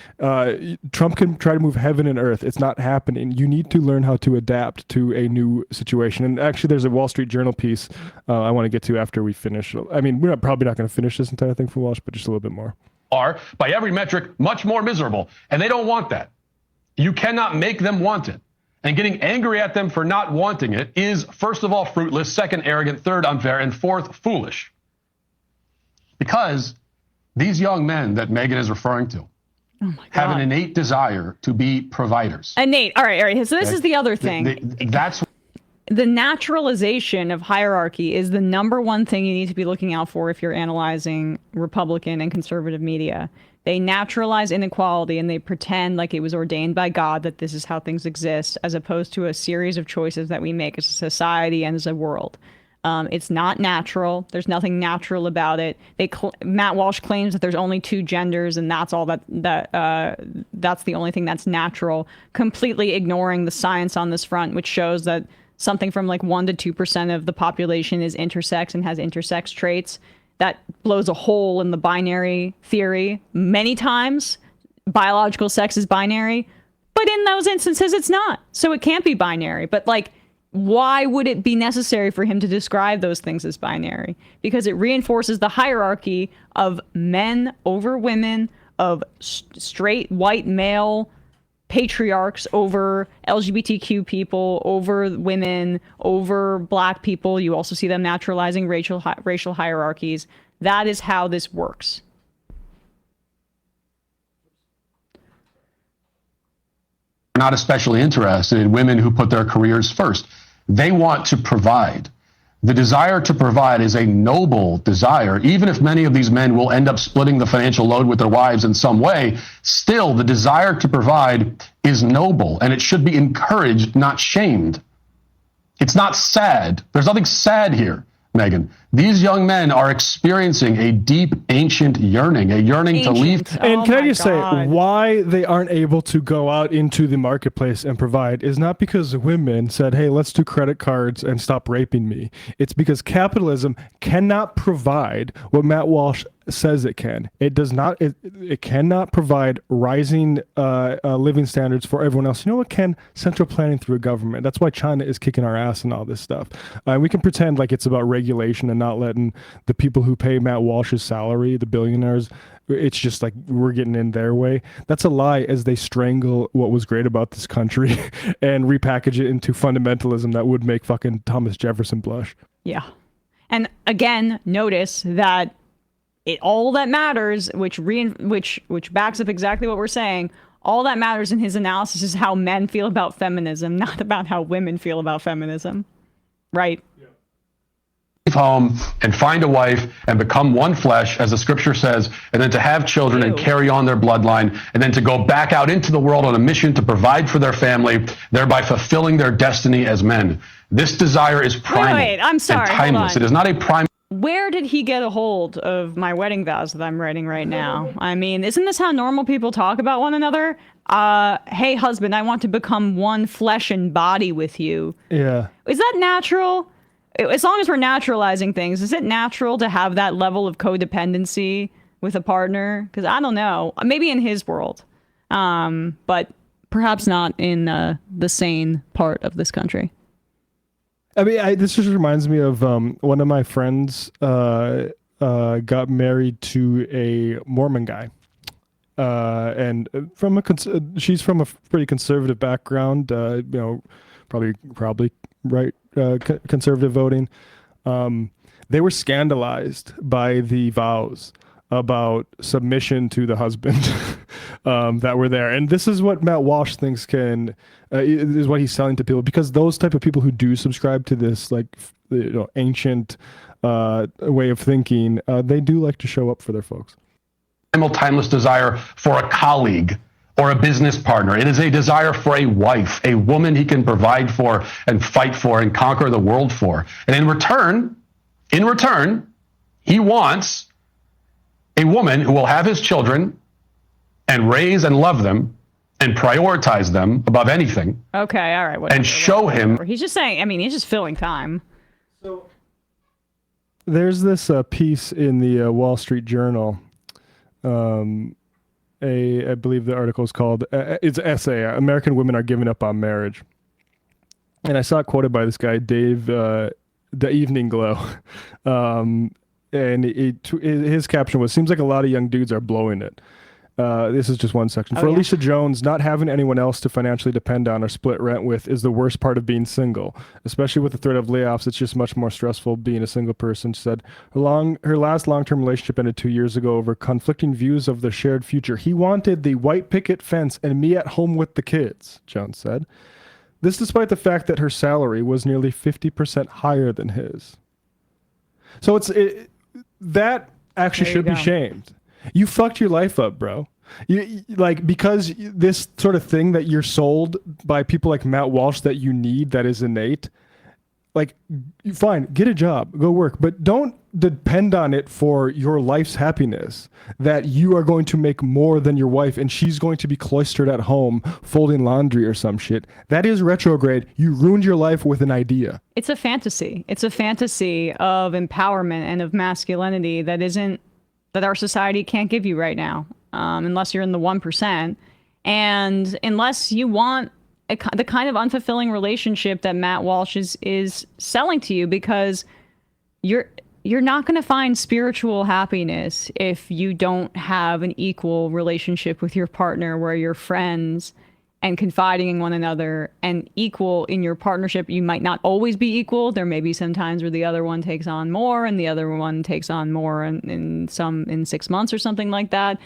Trump can try to move heaven and earth. It's not happening. You need to learn how to adapt to a new situation. And actually, there's a Wall Street Journal piece I want to get to after we finish. I mean, we're probably not going to finish this entire thing from Walsh, but just a little bit more. Are, by every metric, much more miserable. And they don't want that. You cannot make them want it. And getting angry at them for not wanting it is, first of all, fruitless, second, arrogant, third, unfair, and fourth, foolish. Because these young men that Megyn is referring to have an innate desire to be providers. Innate. All right. So this is the other thing. That's the naturalization of hierarchy is the number one thing you need to be looking out for if you're analyzing Republican and conservative media. They naturalize inequality and they pretend like it was ordained by God that this is how things exist, as opposed to a series of choices that we make as a society and as a world. It's not natural. There's nothing natural about it. Matt Walsh claims that there's only 2 genders, and that's all that's the only thing that's natural, completely ignoring the science on this front, which shows that something from like 1% to 2% of the population is intersex and has intersex traits. That blows a hole in the binary theory. Many times, biological sex is binary, but in those instances, it's not. So it can't be binary. But like, why would it be necessary for him to describe those things as binary? Because it reinforces the hierarchy of men over women, of straight white male patriarchs over LGBTQ people, over women, over black people. You also see them naturalizing racial hierarchies. That is how this works. Not especially interested in women who put their careers first. They want to provide. The desire to provide is a noble desire. Even if many of these men will end up splitting the financial load with their wives in some way, still the desire to provide is noble, and it should be encouraged, not shamed. It's not sad. There's nothing sad here, Megyn. These young men are experiencing a deep, ancient yearning, a yearning to leave. And can I just say, why they aren't able to go out into the marketplace and provide is not because women said, hey, let's do credit cards and stop raping me. It's because capitalism cannot provide what Matt Walsh says it can. It does not. It cannot provide rising living standards for everyone else. You know what can? Central planning through a government. That's why China is kicking our ass and all this stuff. We can pretend like it's about regulation and not letting the people who pay Matt Walsh's salary, the billionaires, it's just like we're getting in their way. That's a lie, as they strangle what was great about this country and repackage it into fundamentalism that would make fucking Thomas Jefferson blush. Yeah. And again, notice that all that matters, which backs up exactly what we're saying, all that matters in his analysis is how men feel about feminism, not about how women feel about feminism. Right? Leave home and find a wife and become one flesh, as the scripture says, and then to have children and carry on their bloodline, and then to go back out into the world on a mission to provide for their family, thereby fulfilling their destiny as men. This desire is primal I'm sorry, and timeless. It is not a primal. Where did he get a hold of my wedding vows that I'm writing right now? I mean, isn't this how normal people talk about one another? Hey, husband, I want to become one flesh and body with you. Yeah. Is that natural? As long as we're naturalizing things, is it natural to have that level of codependency with a partner? Because I don't know. Maybe in his world. But perhaps not in the sane part of this country. I mean, this just reminds me of one of my friends got married to a Mormon guy, and she's from a pretty conservative background. You know, probably right conservative voting. They were scandalized by the vows about submission to the husband that were there, and this is what Matt Walsh thinks is what he's selling to people, because those type of people who do subscribe to this ancient way of thinking, they do like to show up for their folks. Timeless desire for a colleague or a business partner. It is a desire for a wife, a woman he can provide for and fight for and conquer the world for. And in return, he wants a woman who will have his children and raise and love them and prioritize them above anything. Okay, all right. Whatever, and show him. He's just saying, I mean, he's just filling time. So there's this piece in the Wall Street Journal. I believe the article is called, it's an essay, American Women Are Giving Up on Marriage. And I saw it quoted by this guy, Dave, The Evening Glow. And his caption was, seems like a lot of young dudes are blowing it. This is just one section. For Alicia Jones, not having anyone else to financially depend on or split rent with is the worst part of being single. Especially with the threat of layoffs, it's just much more stressful being a single person. She said her last long-term relationship ended 2 years ago over conflicting views of the shared future. He wanted the white picket fence and me at home with the kids, Jones said. This despite the fact that her salary was nearly 50% higher than his. So that actually should be shamed. You fucked your life up, bro. Because this sort of thing that you're sold by people like Matt Walsh that you need, that is innate, like, fine, get a job, go work, but don't depend on it for your life's happiness, that you are going to make more than your wife and she's going to be cloistered at home folding laundry or some shit. That is retrograde. You ruined your life with an idea. It's a fantasy. It's a fantasy of empowerment and of masculinity that our society can't give you right now, unless you're in the 1%, and unless you want the kind of unfulfilling relationship that Matt Walsh is selling to you, because you're not going to find spiritual happiness if you don't have an equal relationship with your partner, where you're friends and confiding in one another, and equal in your partnership. You might not always be equal. There may be some times where the other one takes on more and the other one takes on more in 6 months or something like that.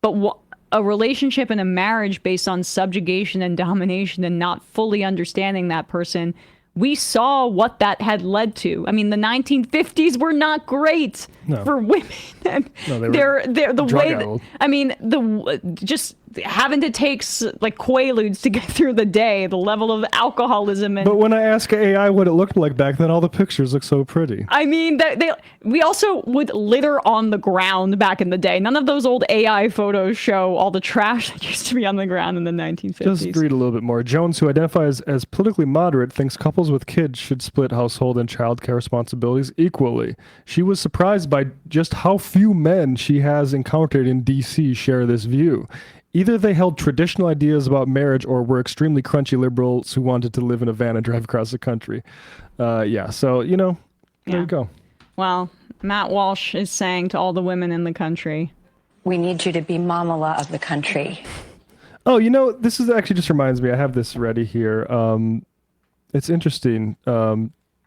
But a relationship and a marriage based on subjugation and domination and not fully understanding that person, we saw what that had led to. I mean, the 1950s were not great for women. No, they're the way that, I mean, just having to take like Quaaludes to get through the day, the level of alcoholism. And But when I ask AI what it looked like back then, all the pictures look so pretty. I mean, we also would litter on the ground back in the day. None of those old AI photos show all the trash that used to be on the ground in the 1950s. Just read a little bit more. Jones, who identifies as politically moderate, thinks couples with kids should split household and childcare responsibilities equally. She was surprised by just how few men she has encountered in D.C. share this view. Either they held traditional ideas about marriage or were extremely crunchy liberals who wanted to live in a van and drive across the country. So, there you go. Well, Matt Walsh is saying to all the women in the country, we need you to be mamala of the country. Oh, this is actually just reminds me. I have this ready here. It's interesting.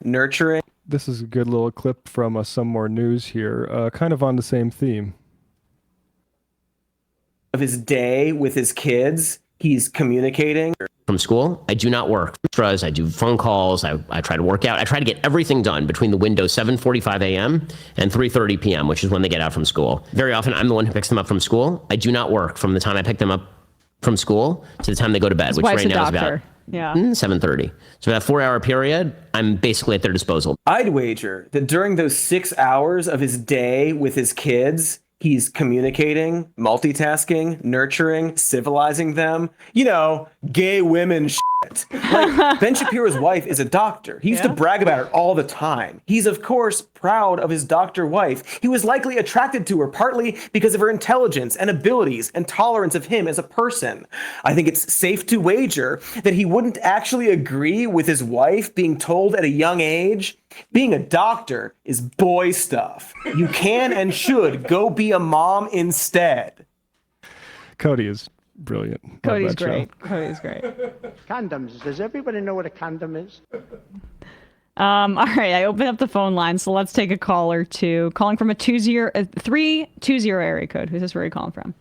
Nurturing. This is a good little clip from Some More News here, kind of on the same theme. Of his day with his kids, he's communicating. From school, I do not work extras. I do phone calls. I try to work out. I try to get everything done between the window 7:45 a.m. and 3:30 p.m., which is when they get out from school. Very often, I'm the one who picks them up from school. I do not work from the time I pick them up from school to the time they go to bed, which right now is about 7:30. So that 4-hour period, I'm basically at their disposal. I'd wager that during those 6 hours of his day with his kids, he's communicating, multitasking, nurturing, civilizing them. Gay women shit. Like, Ben Shapiro's wife is a doctor. He used to brag about her all the time. He's, of course, proud of his doctor wife. He was likely attracted to her partly because of her intelligence and abilities and tolerance of him as a person. I think it's safe to wager that he wouldn't actually agree with his wife being told at a young age, being a doctor is boy stuff. You can and should go be a mom instead. Cody is brilliant. Cody's great. Cody's great. Condoms. Does everybody know what a condom is? All right, I opened up the phone line, so let's take a call or two. Calling from a 320 area code. Who's this? Where are you calling from?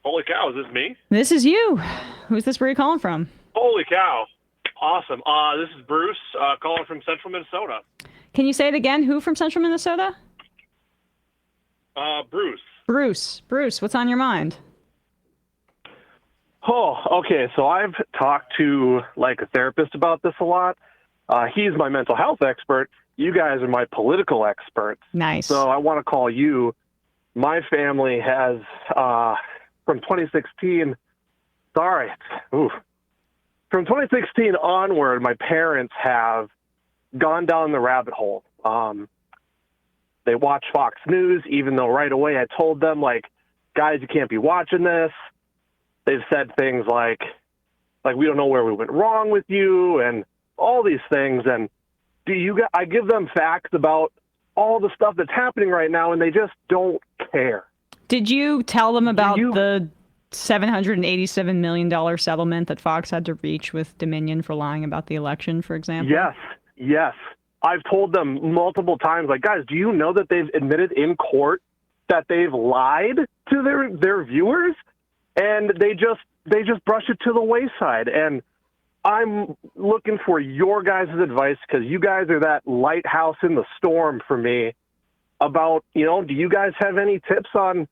Holy cow, is this me? This is you. Who's this? Where are you calling from? Holy cow. Awesome. This is Bruce calling from Central Minnesota. Can you say it again? Who from Central Minnesota? Bruce. Bruce, what's on your mind? Oh, okay. So I've talked to a therapist about this a lot. He's my mental health expert. You guys are my political experts. Nice. So I want to call you. My family has, from 2016, from 2016 onward, my parents have gone down the rabbit hole. They watch Fox News, even though right away I told them, guys, you can't be watching this. They've said things like we don't know where we went wrong with you and all these things. And I give them facts about all the stuff that's happening right now, and they just don't care. Did you tell them about the $787 million settlement that Fox had to reach with Dominion for lying about the election, for example? Yes. I've told them multiple times, guys, do you know that they've admitted in court that they've lied to their viewers? And they just brush it to the wayside. And I'm looking for your guys' advice because you guys are that lighthouse in the storm for me about, do you guys have any tips on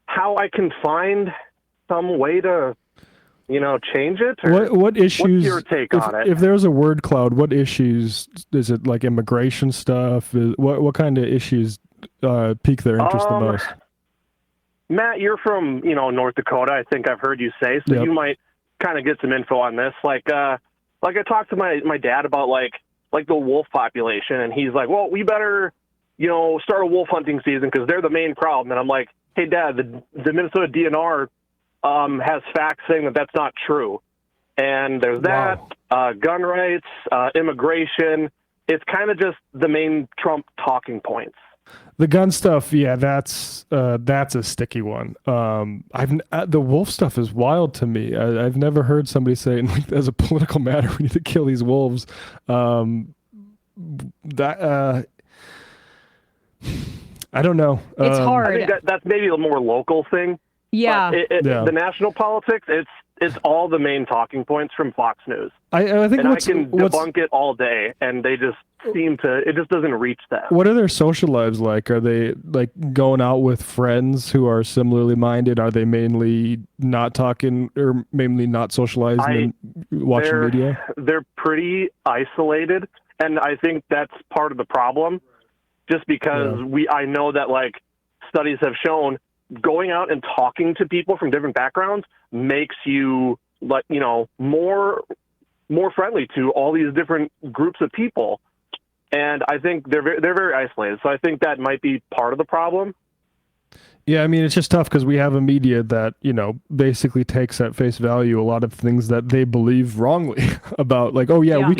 how I can find some way to, change it? Or what issues? What's your take on it? If there's a word cloud, what issues is it? Like immigration stuff? What kind of issues pique their interest the most? Matt, you're from North Dakota. I think I've heard you say so. You might kind of get some info on this. I talked to my dad about the wolf population, and he's like, "Well, we better start a wolf hunting season because they're the main problem." And I'm like, "Hey, Dad, the Minnesota DNR has facts saying that that's not true. And there's that, gun rights, immigration. It's kind of just the main Trump talking points." The gun stuff, that's a sticky one. The wolf stuff is wild to me. I've never heard somebody say, as a political matter, we need to kill these wolves. I don't know. It's hard. I think that's maybe a more local thing. Yeah. But the national politics, it's all the main talking points from Fox News. I think and I can debunk it all day, and they just seem to. It just doesn't reach them. What are their social lives like? Are they like going out with friends who are similarly minded? Are they mainly not talking or mainly not socializing and watching media? They're pretty isolated, and I think that's part of the problem. Just because I know that like studies have shown going out and talking to people from different backgrounds makes you like, you know, more friendly to all these different groups of people. And I think they're very isolated. So I think that might be part of the problem. Yeah, I mean, it's just tough because we have a media that, you know, basically takes at face value a lot of things that they believe wrongly about, like, oh yeah, we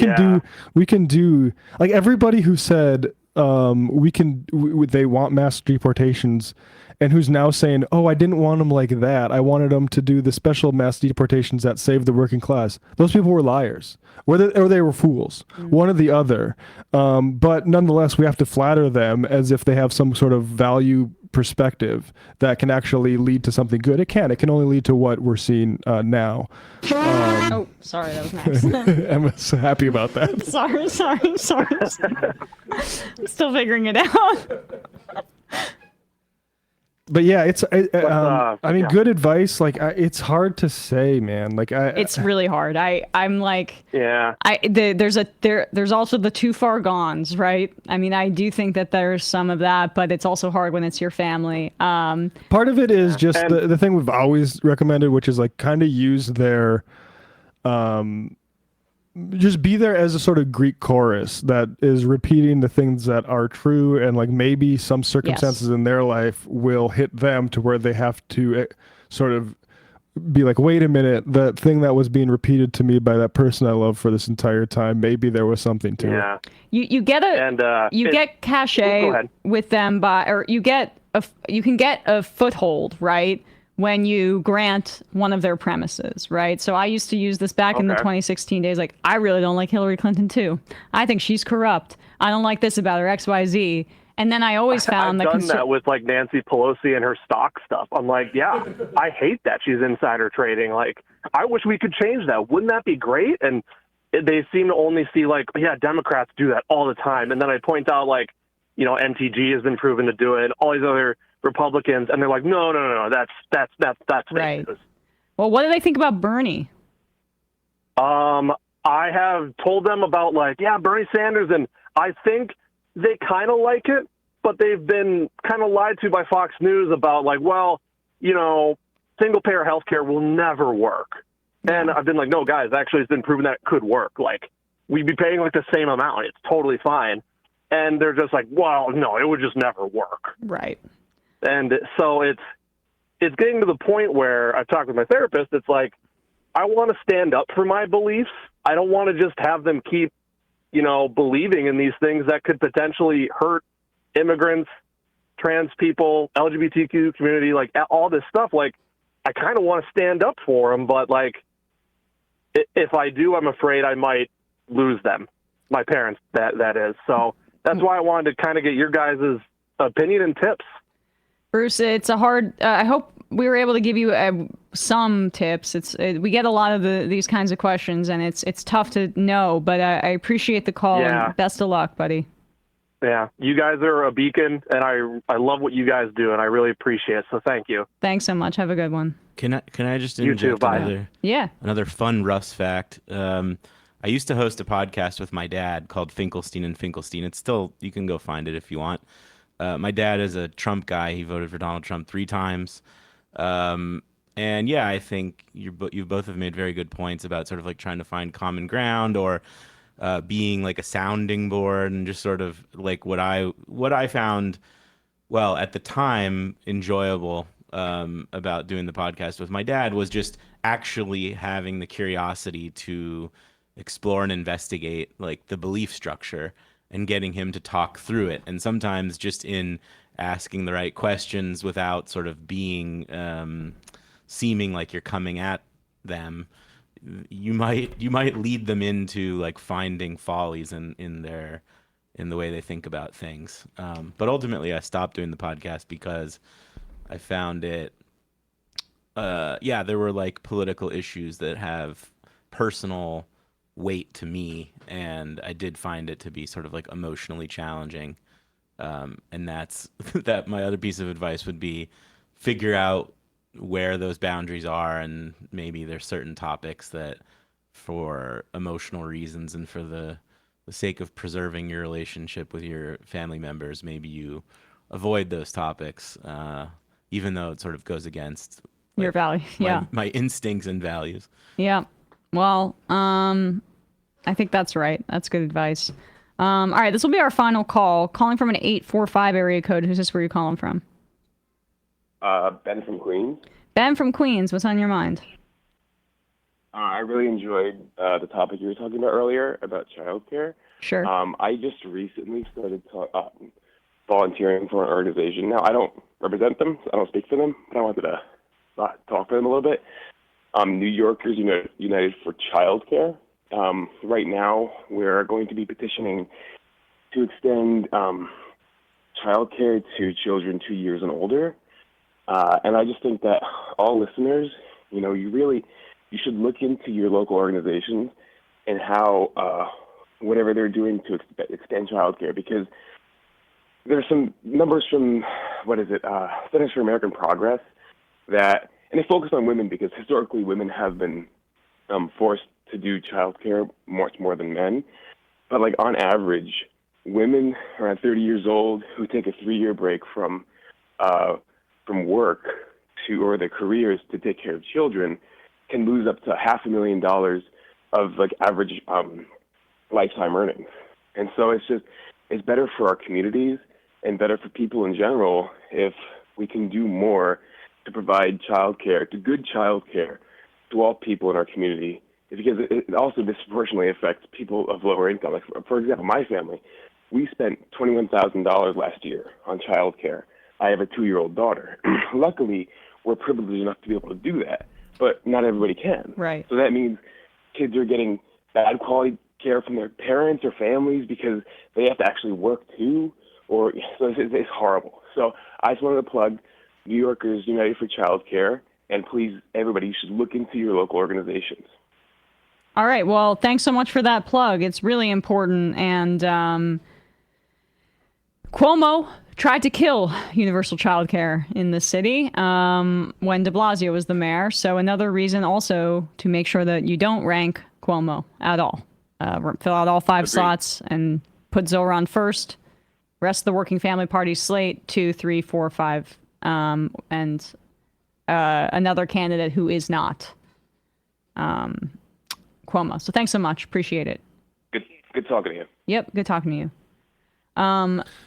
can do like everybody who said they want mass deportations and who's now saying, oh, I didn't want them like that. I wanted them to do the special mass deportations that save the working class. Those people were liars, or they were fools, one or the other. But nonetheless, we have to flatter them as if they have some sort of value perspective that can actually lead to something good. It can. It can only lead to what we're seeing now. Oh, sorry, that was Max. Emma's happy about that. Sorry. I'm still figuring it out. But yeah, I mean, good advice. Like, it's hard to say, man. Like, it's really hard. I'm like, yeah. There's also the too far gones, right? I mean, I do think that there's some of that, but it's also hard when it's your family. Part of it is just the thing we've always recommended, which is like kind of use their, just be there as a sort of Greek chorus that is repeating the things that are true, and like maybe some circumstances in their life will hit them to where they have to sort of be like, wait a minute, that thing that was being repeated to me by that person I love for this entire time, maybe there was something to it. You get get cachet with them you can get a foothold, right? When you grant one of their premises, right? So I used to use this back in the 2016 days. Like, I really don't like Hillary Clinton too. I think she's corrupt. I don't like this about her, XYZ. And then I always found I've done that with like Nancy Pelosi and her stock stuff. I'm like, yeah, I hate that she's insider trading. Like, I wish we could change that. Wouldn't that be great? And they seem to only see like, yeah, Democrats do that all the time. And then I point out like, you know, MTG has been proven to do it. All these other Republicans, and they're like, no, that's right. News. Well, what do they think about Bernie? I have told them about like, yeah, Bernie Sanders, and I think they kind of like it, but they've been kind of lied to by Fox News about like, well, you know, single payer healthcare will never work. And I've been like, no, guys, actually, it's been proven that it could work. Like, we'd be paying like the same amount. It's totally fine. And they're just like, well, no, it would just never work. Right. And so it's getting to the point where I've talked with my therapist. It's like, I want to stand up for my beliefs. I don't want to just have them keep, you know, believing in these things that could potentially hurt immigrants, trans people, LGBTQ community, like all this stuff. Like, I kind of want to stand up for them, but like, if I do, I'm afraid I might lose them, my parents, that is. So that's why I wanted to kind of get your guys' opinion and tips. Bruce, it's a hard. I hope we were able to give you some tips. We get a lot of these kinds of questions, and it's tough to know. But I appreciate the call. Yeah. And best of luck, buddy. Yeah, you guys are a beacon, and I love what you guys do, and I really appreciate it. So thank you. Thanks so much. Have a good one. Can I just You inject too, bye. another fun Russ fact? I used to host a podcast with my dad called Finkelstein and Finkelstein. It's still, you can go find it if you want. My dad is a Trump guy. He voted for Donald Trump 3 times. And yeah, I think you both have made very good points about sort of like trying to find common ground or being like a sounding board, and just sort of like what I found, well, at the time, enjoyable about doing the podcast with my dad was just actually having the curiosity to explore and investigate like the belief structure and getting him to talk through it. And sometimes just in asking the right questions without sort of being seeming like you're coming at them, you might lead them into like finding follies in the way they think about things. But ultimately I stopped doing the podcast because I found it yeah, there were like political issues that have personal weight to me, and I did find it to be sort of like emotionally challenging. And that's that. My other piece of advice would be figure out where those boundaries are, and maybe there's certain topics that, for emotional reasons and for the sake of preserving your relationship with your family members, maybe you avoid those topics, even though it sort of goes against Your value. Yeah. my instincts and values. Yeah. Well, I think that's right. That's good advice. All right, this will be our final call. Calling from an 845 area code. Who's this? Where you calling from? Ben from Queens. Ben from Queens. What's on your mind? I really enjoyed the topic you were talking about earlier about childcare. Sure. I just recently started volunteering for an organization. Now, I don't represent them. I don't speak for them, but I wanted to talk for them a little bit. New Yorkers United for Childcare. Right now, we're going to be petitioning to extend childcare to children 2 years and older. And I just think that all listeners, you should look into your local organizations and how whatever they're doing to extend childcare, because there's some numbers from, Centers for American Progress that, and they focus on women because historically women have been forced to do childcare much more than men. But like on average, women around 30 years old who take a 3-year break from work or their careers to take care of children can lose up to $500,000 of like average lifetime earnings. And so it's better for our communities and better for people in general if we can do more to provide childcare, to good childcare to all people in our community, because it also disproportionately affects people of lower income. Like, for example, my family, we spent $21,000 last year on childcare. I have a 2-year-old daughter. Luckily, we're privileged enough to be able to do that, but not everybody can. Right. So that means kids are getting bad quality care from their parents or families because they have to actually work too, so it's horrible. So I just wanted to plug New Yorkers United for Childcare, and please, everybody, you should look into your local organizations. All right. Well, thanks so much for that plug. It's really important. And Cuomo tried to kill universal childcare in the city when de Blasio was the mayor. So another reason also to make sure that you don't rank Cuomo at all. Fill out all 5 slots and put Zoran first. Rest of the Working Family Party slate 2, 3, 4, 5, and another candidate who is not Cuomo. So thanks so much. Appreciate it. Good talking to you. Yep. Good talking to you.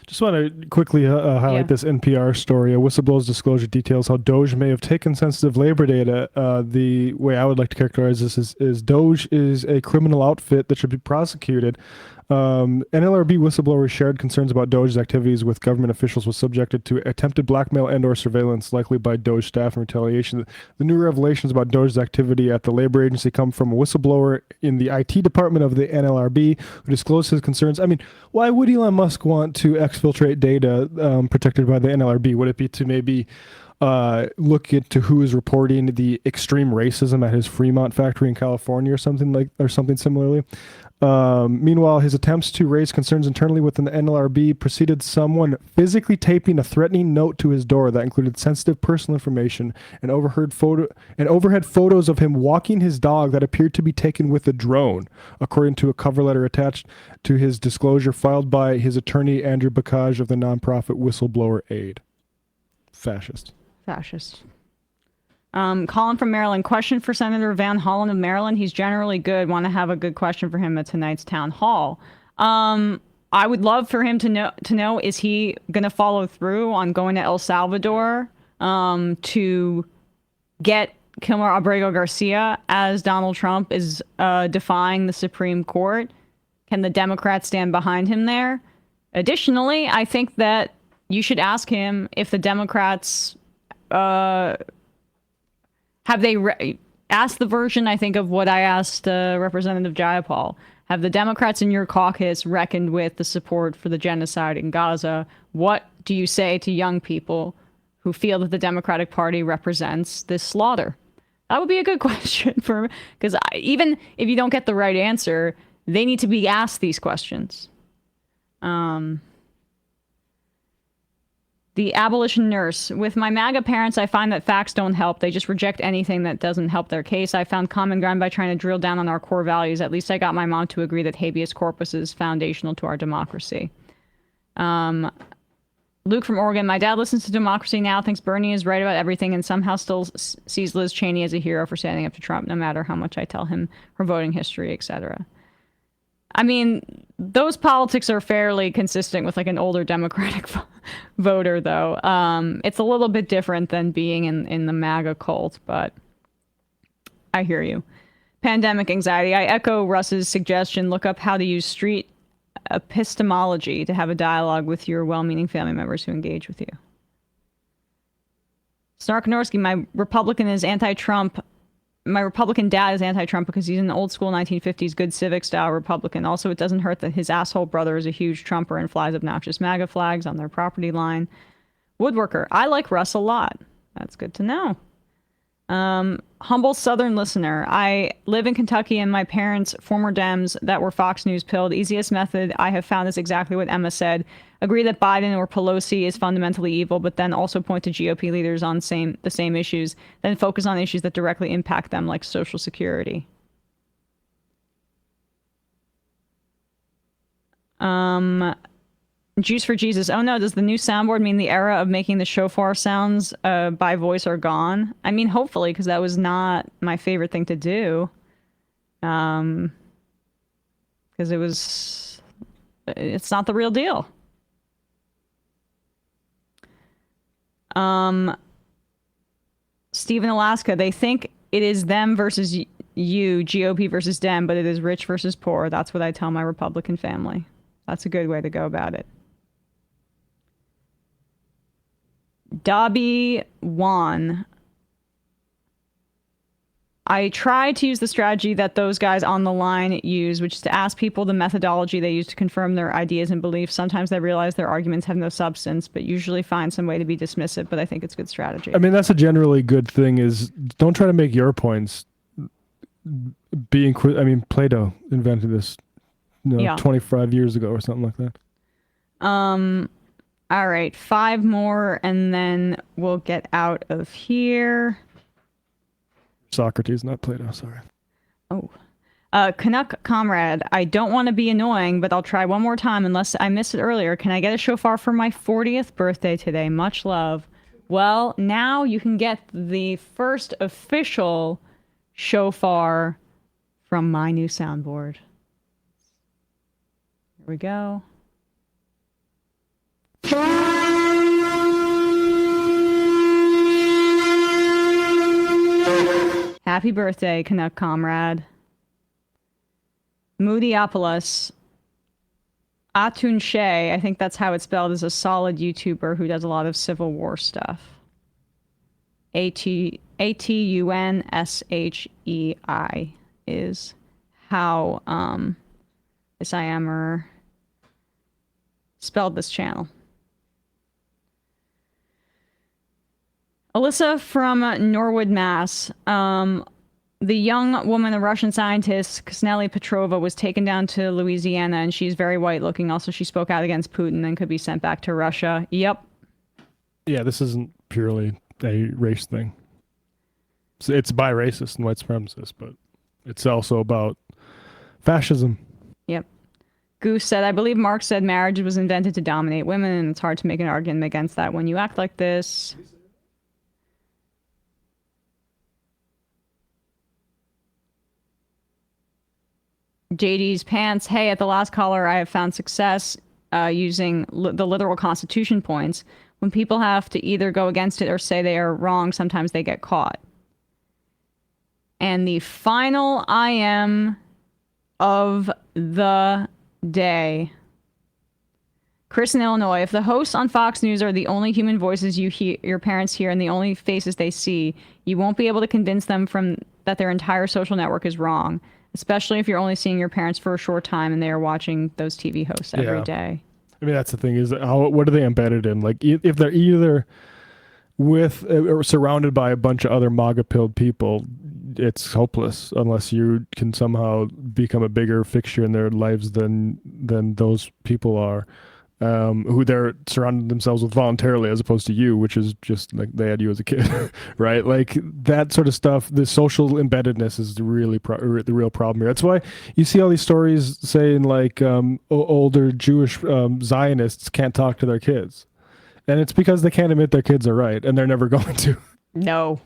Just want to quickly highlight this NPR story. A whistleblower's disclosure details how Doge may have taken sensitive labor data. The way I would like to characterize this is Doge is a criminal outfit that should be prosecuted. NLRB whistleblowers shared concerns about Doge's activities with government officials was subjected to attempted blackmail and or surveillance, likely by Doge staff in retaliation. The new revelations about Doge's activity at the labor agency come from a whistleblower in the IT department of the NLRB who disclosed his concerns. I mean, why would Elon Musk want to exfiltrate data protected by the NLRB? Would it be to maybe look into who is reporting the extreme racism at his Fremont factory in California or something similarly? Meanwhile, his attempts to raise concerns internally within the NLRB preceded someone physically taping a threatening note to his door that included sensitive personal information and overhead photos of him walking his dog that appeared to be taken with a drone, according to a cover letter attached to his disclosure filed by his attorney Andrew Bacage of the nonprofit Whistleblower Aid. Fascist. Colin from Maryland. Question for Senator Van Hollen of Maryland. He's generally good. Want to have a good question for him at tonight's town hall. I would love for him to know is he going to follow through on going to El Salvador to get Kilmer Abrego Garcia as Donald Trump is defying the Supreme Court? Can the Democrats stand behind him there? Additionally, I think that you should ask him if the Democrats have they asked the version, I think, of what I asked Representative Jayapal. Have the Democrats in your caucus reckoned with the support for the genocide in Gaza? What do you say to young people who feel that the Democratic Party represents this slaughter? That would be a good question for, because even if you don't get the right answer, they need to be asked these questions. The abolition nurse. With my MAGA parents, I find that facts don't help. They just reject anything that doesn't help their case. I found common ground by trying to drill down on our core values. At least I got my mom to agree that habeas corpus is foundational to our democracy. Luke from Oregon. My dad listens to Democracy Now!, thinks Bernie is right about everything, and somehow still sees Liz Cheney as a hero for standing up to Trump, no matter how much I tell him her voting history, etc. I mean, those politics are fairly consistent with like an older Democratic voter, though. It's a little bit different than being in the MAGA cult, but I hear you. Pandemic anxiety. I echo Russ's suggestion. Look up how to use street epistemology to have a dialogue with your well-meaning family members who engage with you. Snark Norsky. My Republican dad is anti-Trump because he's an old school 1950s good civic style Republican. Also, it doesn't hurt that his asshole brother is a huge Trumper and flies obnoxious MAGA flags on their property line. Woodworker. I like Russ a lot. That's good to know. Humble Southern listener. I live in Kentucky and my parents, former Dems that were Fox News pilled. Easiest method I have found is exactly what Emma said. Agree that Biden or Pelosi is fundamentally evil, but then also point to GOP leaders on the same issues. Then focus on issues that directly impact them, like Social Security. Juice for Jesus. Oh no, does the new soundboard mean the era of making the shofar sounds by voice are gone? I mean, hopefully, because that was not my favorite thing to do. Because it's not the real deal. Stephen Alaska, they think it is them versus you, GOP versus Dem, but it is rich versus poor. That's what I tell my Republican family. That's a good way to go about it. Dobby Wan. I try to use the strategy that those guys on the line use, which is to ask people the methodology they use to confirm their ideas and beliefs. Sometimes they realize their arguments have no substance, but usually find some way to be dismissive, but I think it's good strategy. I mean, that's a generally good thing is don't try to make your points Plato invented this 25 years ago or something like that. All right, 5 more, and then we'll get out of here. Socrates, not Plato, sorry. Oh. Canuck Comrade, I don't want to be annoying, but I'll try one more time unless I missed it earlier. Can I get a shofar for my 40th birthday today? Much love. Well, now you can get the first official shofar from my new soundboard. Here we go. Happy birthday, Canuck Comrade. Moodyopolis. Atun Shea, I think that's how it's spelled, is a solid YouTuber who does a lot of Civil War stuff. Atunshei is how Isiamer spelled this channel. Alyssa from Norwood, Mass. The young woman, a Russian scientist, Ksneli Petrova, was taken down to Louisiana, and she's very white-looking. Also, she spoke out against Putin and could be sent back to Russia. Yep. Yeah, this isn't purely a race thing. It's by racists and white supremacists, but it's also about fascism. Yep. Goose said, I believe Marx said marriage was invented to dominate women, and it's hard to make an argument against that when you act like this. JD's Pants, hey, at the last caller, I have found success using the literal constitution points. When people have to either go against it or say they are wrong, sometimes they get caught. And the final IM of the day. Chris in Illinois, if the hosts on Fox News are the only human voices your parents hear and the only faces they see, you won't be able to convince them that their entire social network is wrong. Especially if you're only seeing your parents for a short time and they are watching those TV hosts every day. I mean, that's the thing is what are they embedded in? Like, if they're either with surrounded by a bunch of other MAGA-pilled people, it's hopeless unless you can somehow become a bigger fixture in their lives than those people are, who they're surrounding themselves with voluntarily, as opposed to you, which is just like they had you as a kid, right? Like that sort of stuff. The social embeddedness is really the real problem here. That's why you see all these stories saying like older Jewish Zionists can't talk to their kids, and it's because they can't admit their kids are right, and they're never going to. No.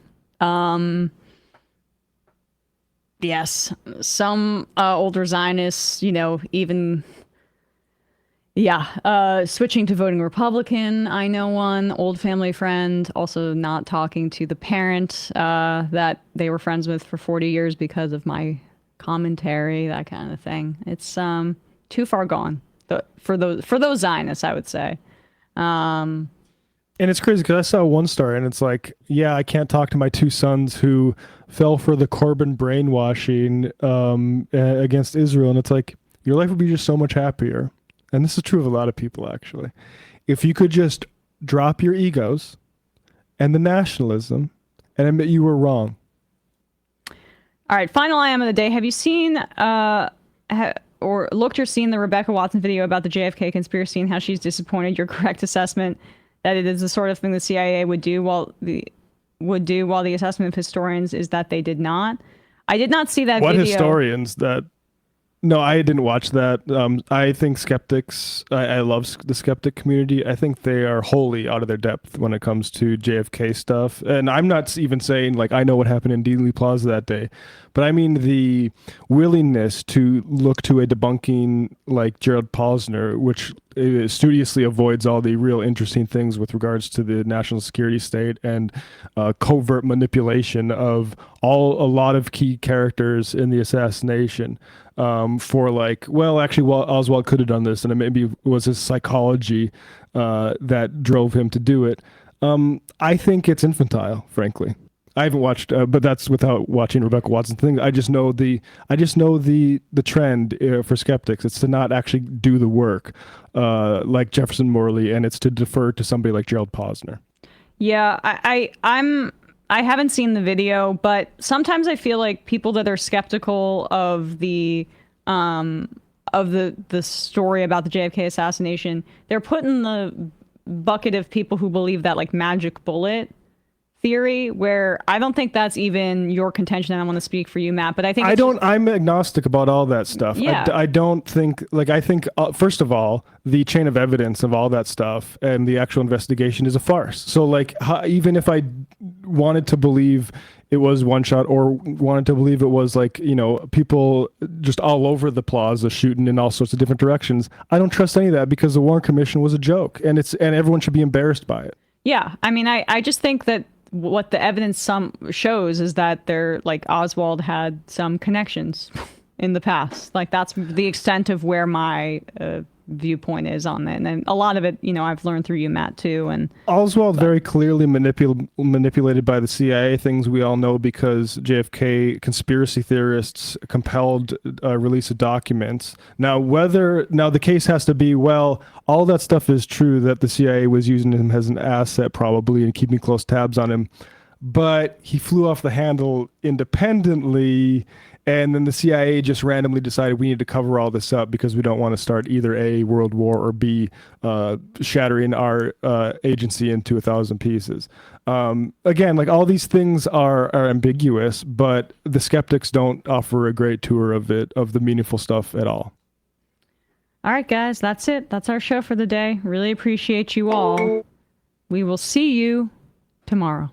Yes, some older Zionists, even, switching to voting Republican. I know one old family friend also not talking to the parent that they were friends with for 40 years because of my commentary, that kind of thing. It's too far gone for those Zionists, I would say. And it's crazy because I saw one story and it's like, yeah, I can't talk to my two sons who fell for the Corbyn brainwashing against Israel. And it's like, your life would be just so much happier. And this is true of a lot of people, actually. If you could just drop your egos and the nationalism and admit you were wrong. All right, final IM of the day. Have you seen or looked or seen the Rebecca Watson video about the JFK conspiracy and how she's disappointed? Your correct assessment that it is the sort of thing the CIA would do while the assessment of historians is that they did not. I did not see that What video. historians that... No, I didn't watch that. I think skeptics, I love the skeptic community. I think they are wholly out of their depth when it comes to JFK stuff. And I'm not even saying like I know what happened in Dealey Plaza that day, but I mean the willingness to look to a debunking like Gerald Posner, which studiously avoids all the real interesting things with regards to the national security state and covert manipulation of a lot of key characters in the assassination. For like, well, actually, Oswald could have done this, and it maybe was his psychology that drove him to do it. I think it's infantile, frankly. I haven't watched, but that's without watching Rebecca Watson thing. I just know the trend for skeptics. It's to not actually do the work, like Jefferson Morley, and it's to defer to somebody like Gerald Posner. Yeah, I haven't seen the video, but sometimes I feel like people that are skeptical of the story about the JFK assassination, they're put in the bucket of people who believe that like magic bullet theory, where I don't think that's even your contention. I don't want to speak for you, Matt, but I think I'm agnostic about all that stuff. Yeah. I don't think I think first of all, the chain of evidence of all that stuff and the actual investigation is a farce. So like even if I wanted to believe it was one shot or wanted to believe it was like, people just all over the plaza shooting in all sorts of different directions, I don't trust any of that because the Warren Commission was a joke and everyone should be embarrassed by it. Yeah. I mean, I just think that what the evidence shows is that Oswald had some connections in the past. Like that's the extent of where my viewpoint is on it. And a lot of it, I've learned through you, Matt, too. And Oswald very clearly manipulated by the CIA, things we all know because JFK conspiracy theorists compelled release of documents. Now, the case has to be, well, all that stuff is true that the CIA was using him as an asset probably and keeping close tabs on him. But he flew off the handle independently. And then the CIA just randomly decided we need to cover all this up because we don't want to start either A, world war, or B, shattering our agency into 1,000 pieces. Again, like all these things are ambiguous, but the skeptics don't offer a great tour of the meaningful stuff at all. All right, guys, that's it. That's our show for the day. Really appreciate you all. We will see you tomorrow.